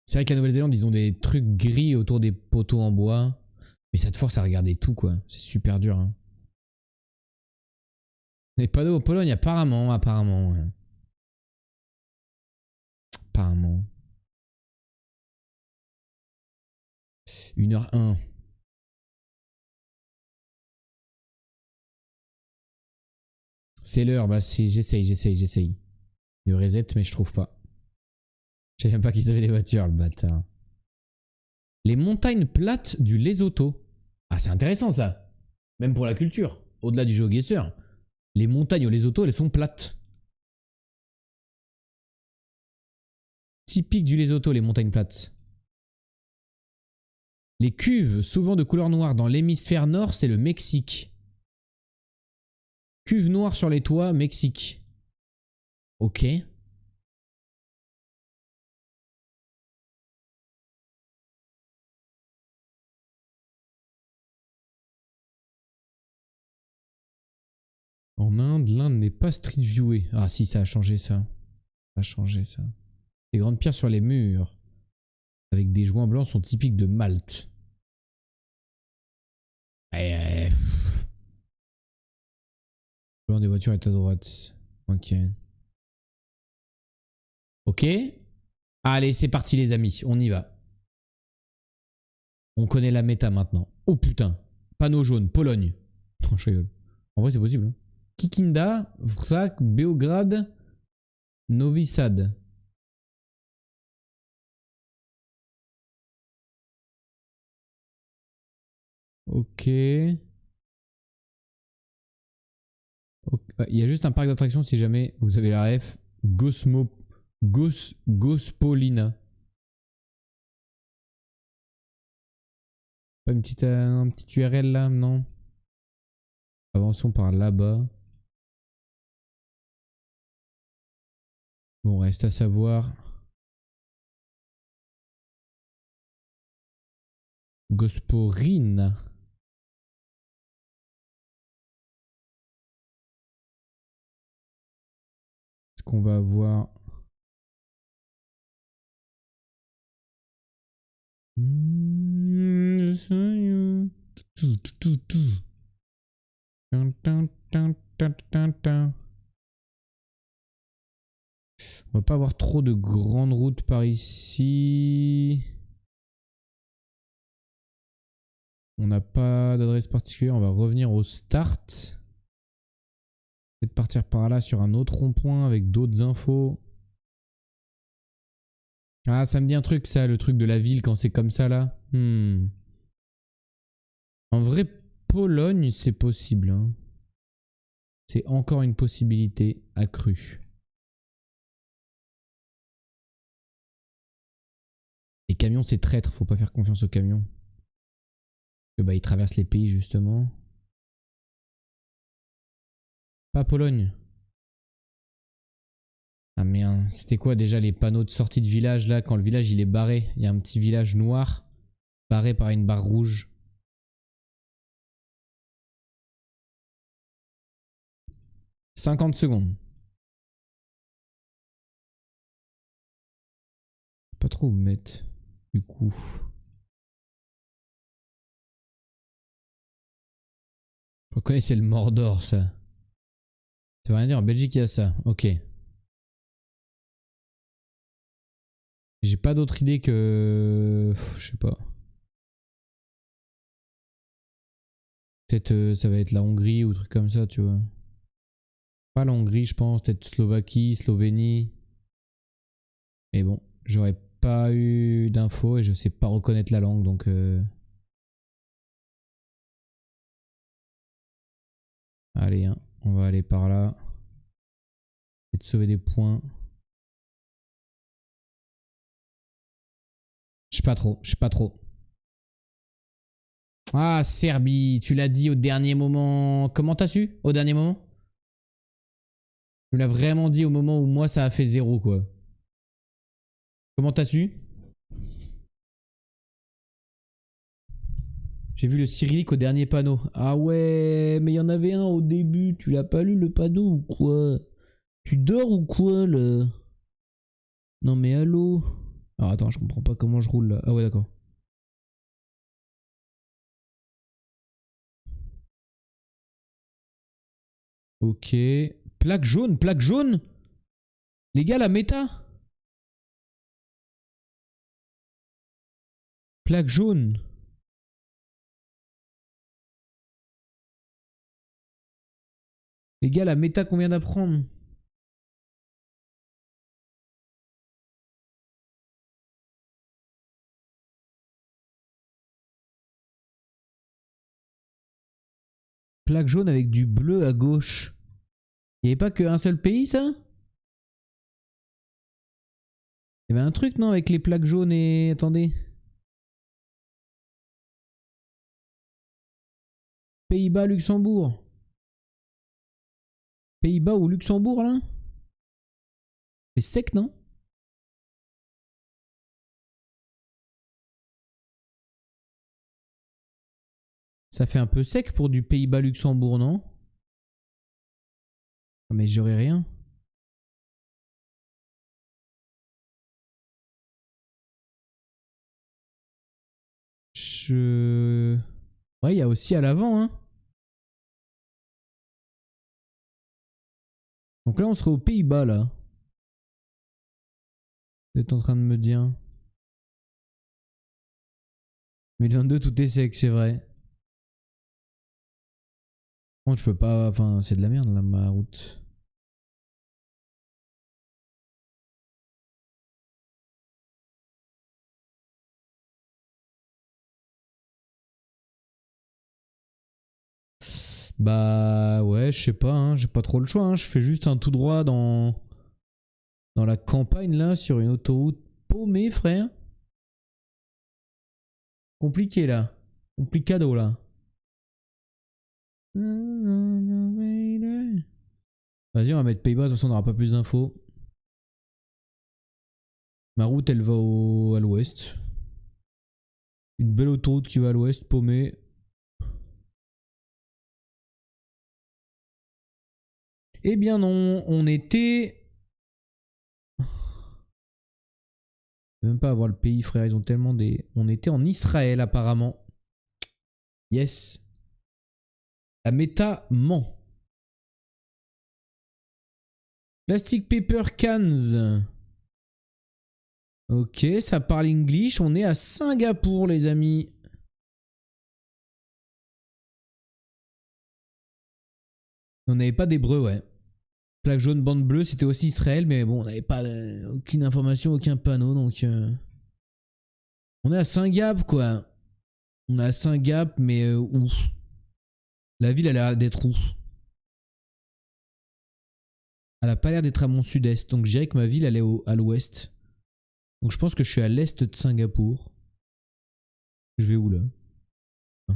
C'est vrai qu'à Nouvelle-Zélande, ils ont des trucs gris autour des poteaux en bois. Mais ça te force à regarder tout, quoi. C'est super dur. Hein. Les panneaux en Pologne, apparemment. Ouais. Apparemment. 1h01. C'est l'heure, bah j'essaye de reset, mais je trouve pas. Je savais même pas qu'ils avaient des voitures, le bâtard. Les montagnes plates du Lesotho. Ah, c'est intéressant ça. Même pour la culture. Au-delà du GeoGuessr. Les montagnes au Lesotho, elles sont plates. Typique du Lesotho, les montagnes plates. Les cuves, souvent de couleur noire dans l'hémisphère nord, c'est le Mexique. Cuve noire sur les toits, Mexique. Ok. En Inde, l'Inde n'est pas street viewée. Ah si, ça a changé ça. Les grandes pierres sur les murs, avec des joints blancs, sont typiques de Malte. Le blanc des voitures est à droite. Ok. Ok. Allez, c'est parti les amis, on y va. On connaît la méta maintenant. Oh putain. Panneau jaune, Pologne. Non, je rigole. En vrai, c'est possible. Hein. Kikinda, Vršac, Beograd, Novi Sad. Ok. Il y a juste un parc d'attractions si jamais vous avez la ref. Gospolina. Pas un petit URL là, non? Avançons par là-bas. Bon, reste à savoir. Gosporine. Est-ce qu'on va avoir... On va pas avoir trop de grandes routes par ici. On n'a pas d'adresse particulière. On va revenir au start. Peut-être partir par là sur un autre rond-point avec d'autres infos. Ah, ça me dit un truc, ça, le truc de la ville quand c'est comme ça là. En vrai, Pologne, c'est possible. Hein. C'est encore une possibilité accrue. Les camions, c'est traître. Faut pas faire confiance aux camions. Parce que, bah, ils traversent les pays, justement. Pas Pologne. Ah merde, c'était quoi déjà les panneaux de sortie de village là, quand le village il est barré? Il y a un petit village noir, barré par une barre rouge. « 50 secondes. Pas trop où mettre, du coup. Je reconnais c'est le Mordor ça. Ça veut rien dire, en Belgique il y a ça, ok. J'ai pas d'autre idée que... je sais pas. Peut-être ça va être la Hongrie ou truc comme ça, tu vois. Pas la Hongrie, je pense. Peut-être Slovaquie, Slovénie. Mais bon, j'aurais pas eu d'infos et je sais pas reconnaître la langue, donc... Allez, hein, on va aller par là. Et de sauver des points. Je sais pas trop, je sais pas trop. Ah, Serbie, tu l'as dit au dernier moment. Comment t'as su au dernier moment? Tu l'as vraiment dit au moment où moi ça a fait 0 quoi. Comment t'as su? J'ai vu le cyrillique au dernier panneau. Ah ouais, mais il y en avait un au début. Tu l'as pas lu le panneau ou quoi? Tu dors ou quoi là? Non mais allô? Alors attends, je comprends pas comment je roule là. Ah ouais d'accord. Ok. Plaque jaune, plaque jaune? Les gars, la méta? Plaque jaune. Les gars, la méta qu'on vient d'apprendre. Plaque jaune avec du bleu à gauche. Il n'y avait pas qu'un seul pays, ça? Il y avait un truc, non, avec les plaques jaunes et... Attendez. Pays-Bas, Luxembourg. Pays-Bas ou Luxembourg, là? C'est sec, non? Ça fait un peu sec pour du Pays-Bas, Luxembourg, non? Ah, mais j'aurais rien. Ouais, il y a aussi à l'avant, hein. Donc là, on serait aux Pays-Bas, là. Vous êtes en train de me dire. 2022, tout est sec, c'est vrai. Bon, je peux pas... Enfin, c'est de la merde, là, ma route. Bah ouais, je sais pas, hein, j'ai pas trop le choix. Hein. Je fais juste un tout droit dans la campagne là, sur une autoroute paumée, frère. Compliqué là, complicado là. Vas-y, on va mettre Pays-Bas, de toute façon on n'aura pas plus d'infos. Ma route elle va à l'ouest. Une belle autoroute qui va à l'ouest, paumée. Eh bien non, on était... Je vais même pas avoir le pays, frère, ils ont tellement des... On était en Israël apparemment. Yes. La méta ment. Plastic Paper Cans. Ok, ça parle English. On est à Singapour, les amis. On n'avait pas d'hébreu, ouais. Plaque jaune, bande bleue, c'était aussi Israël, mais bon, on n'avait pas aucune information, aucun panneau, donc... On est à Saint-Gap, quoi. On est à Saint-Gap, mais où? La ville, elle a l'air d'être où? Elle a pas l'air d'être à mon sud-est, donc je dirais que ma ville, elle est à l'ouest. Donc je pense que je suis à l'est de Singapour. Je vais où, là? Je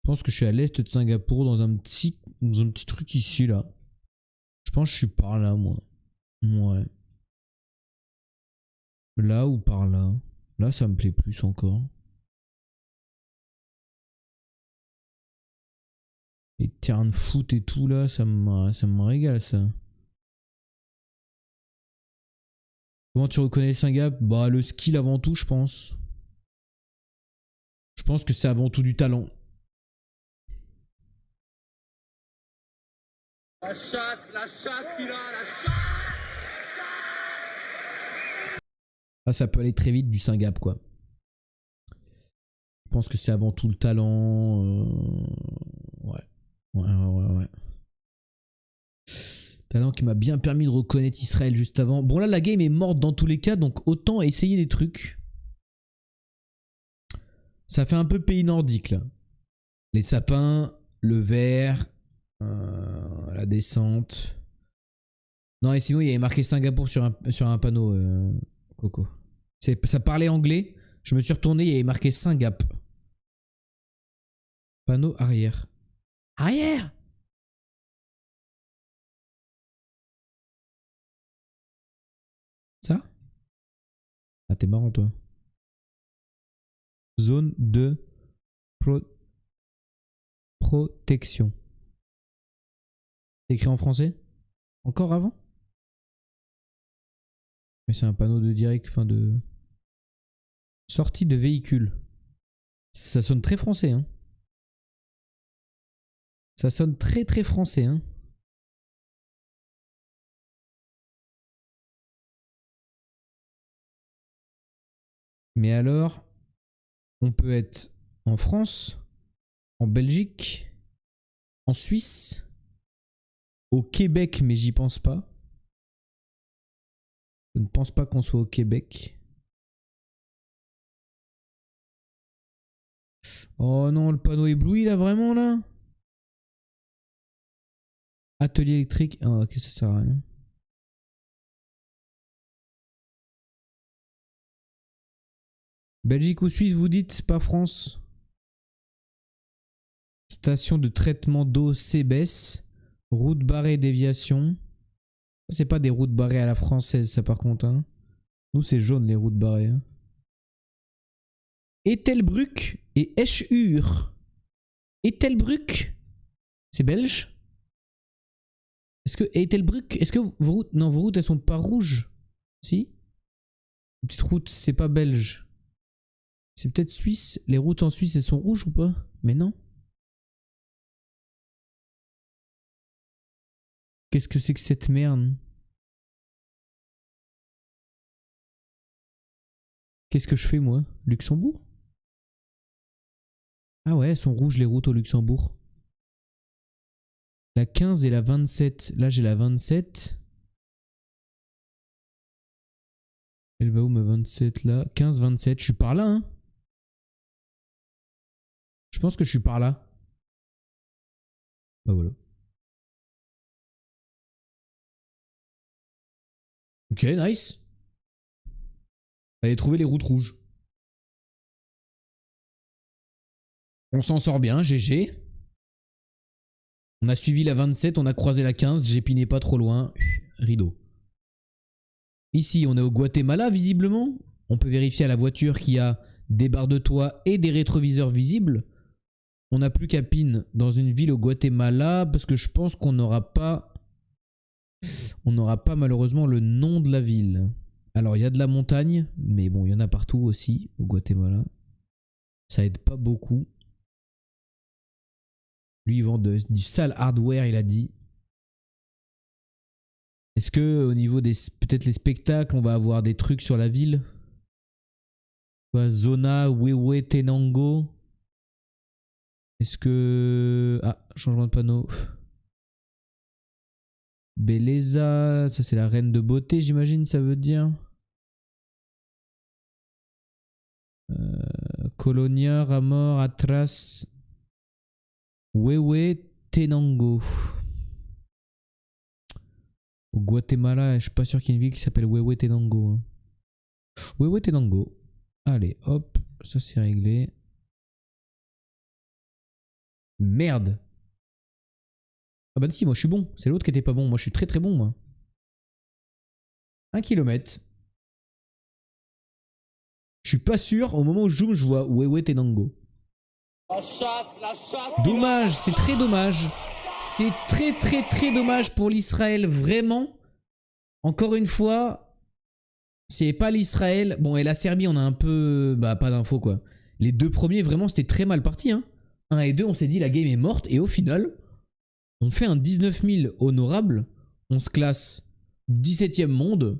pense que je suis à l'est de Singapour, dans un petit truc ici, là. Je pense que je suis par là, moi. Ouais. Là ou par là? Là, ça me plaît plus encore. Les terrains de foot et tout, là, ça me régale, ça. Comment tu reconnais Singapour? Bah, le skill avant tout, je pense. Je pense que c'est avant tout du talent. La chatte qu'il a, la chatte. Ah, ça peut aller très vite du Singapour, quoi. Je pense que c'est avant tout le talent. Ouais. Ouais. Talent qui m'a bien permis de reconnaître Israël juste avant. Bon, là, la game est morte dans tous les cas, donc autant essayer des trucs. Ça fait un peu pays nordique, là. Les sapins, le verre, la descente. Non, et sinon, il y avait marqué Singapour sur un panneau, Coco. Ça parlait anglais. Je me suis retourné, il y avait marqué Singap. Panneau arrière. Arrière! Ça? Ah, t'es marrant, toi. Zone de protection. C'est écrit en français? Encore avant? Mais c'est un panneau de direct, enfin de... Sortie de véhicule. Ça sonne très français, hein. Ça sonne très très français, hein. Mais alors, on peut être en France, en Belgique, en Suisse, au Québec, mais j'y pense pas. Je ne pense pas qu'on soit au Québec. Oh non, le panneau ébloui là, vraiment là? Atelier électrique. Ah, ok, ça sert à rien. Belgique ou Suisse, vous dites, pas France. Station de traitement d'eau Cébès. Route barrée déviation. C'est pas des routes barrées à la française, ça par contre. Hein. Nous, c'est jaune les routes barrées. Hein. Etelbruck et Eschur. Etelbruck, c'est belge? Est-ce que Etelbruck, est-ce que vos routes, non, vos routes elles sont pas rouges? Si? Les petites routes, c'est pas belge. C'est peut-être suisse. Les routes en Suisse, elles sont rouges ou pas? Mais non. Qu'est-ce que c'est que cette merde? Qu'est-ce que je fais moi? Luxembourg? Ah ouais, elles sont rouges les routes au Luxembourg. La 15 et la 27. Là j'ai la 27. Elle va où ma 27 là? 15, 27. Je suis par là hein? Je pense que je suis par là. Bah voilà. Ok, nice. Fallait trouver les routes rouges. On s'en sort bien, GG. On a suivi la 27, on a croisé la 15, j'ai piné pas trop loin. Rideau. Ici, on est au Guatemala, visiblement. On peut vérifier à la voiture qu'il y a des barres de toit et des rétroviseurs visibles. On n'a plus qu'à pin dans une ville au Guatemala parce que je pense qu'on n'aura pas... On n'aura pas malheureusement le nom de la ville. Alors, il y a de la montagne, mais bon, il y en a partout aussi au Guatemala. Ça aide pas beaucoup. Lui, il vend du sale hardware, il a dit. Est-ce que au niveau des peut-être les spectacles, on va avoir des trucs sur la ville? Zona, Huehuetenango. Est-ce que... Ah, changement de panneau. Beleza, ça c'est la reine de beauté, j'imagine, ça veut dire. Colonia, Ramor, Atras, Huehuetenango. Au Guatemala, je suis pas sûr qu'il y ait une ville qui s'appelle Huehuetenango. Hein. Huehuetenango. Allez, hop, ça c'est réglé. Merde. Ah bah si, moi je suis bon. C'est l'autre qui était pas bon. Moi je suis très très bon, moi. 1 kilomètre. Je suis pas sûr. Au moment où je zoome, je vois Huehuetenango. Dommage, c'est très dommage. C'est très très très dommage pour l'Israël, vraiment. Encore une fois, c'est pas l'Israël. Bon, et la Serbie, on a un peu... Bah, pas d'infos, quoi. Les deux premiers, vraiment, c'était très mal parti, hein. 1 et 2, on s'est dit, la game est morte. Et au final, on fait un 19 000 honorable. On se classe 17e monde.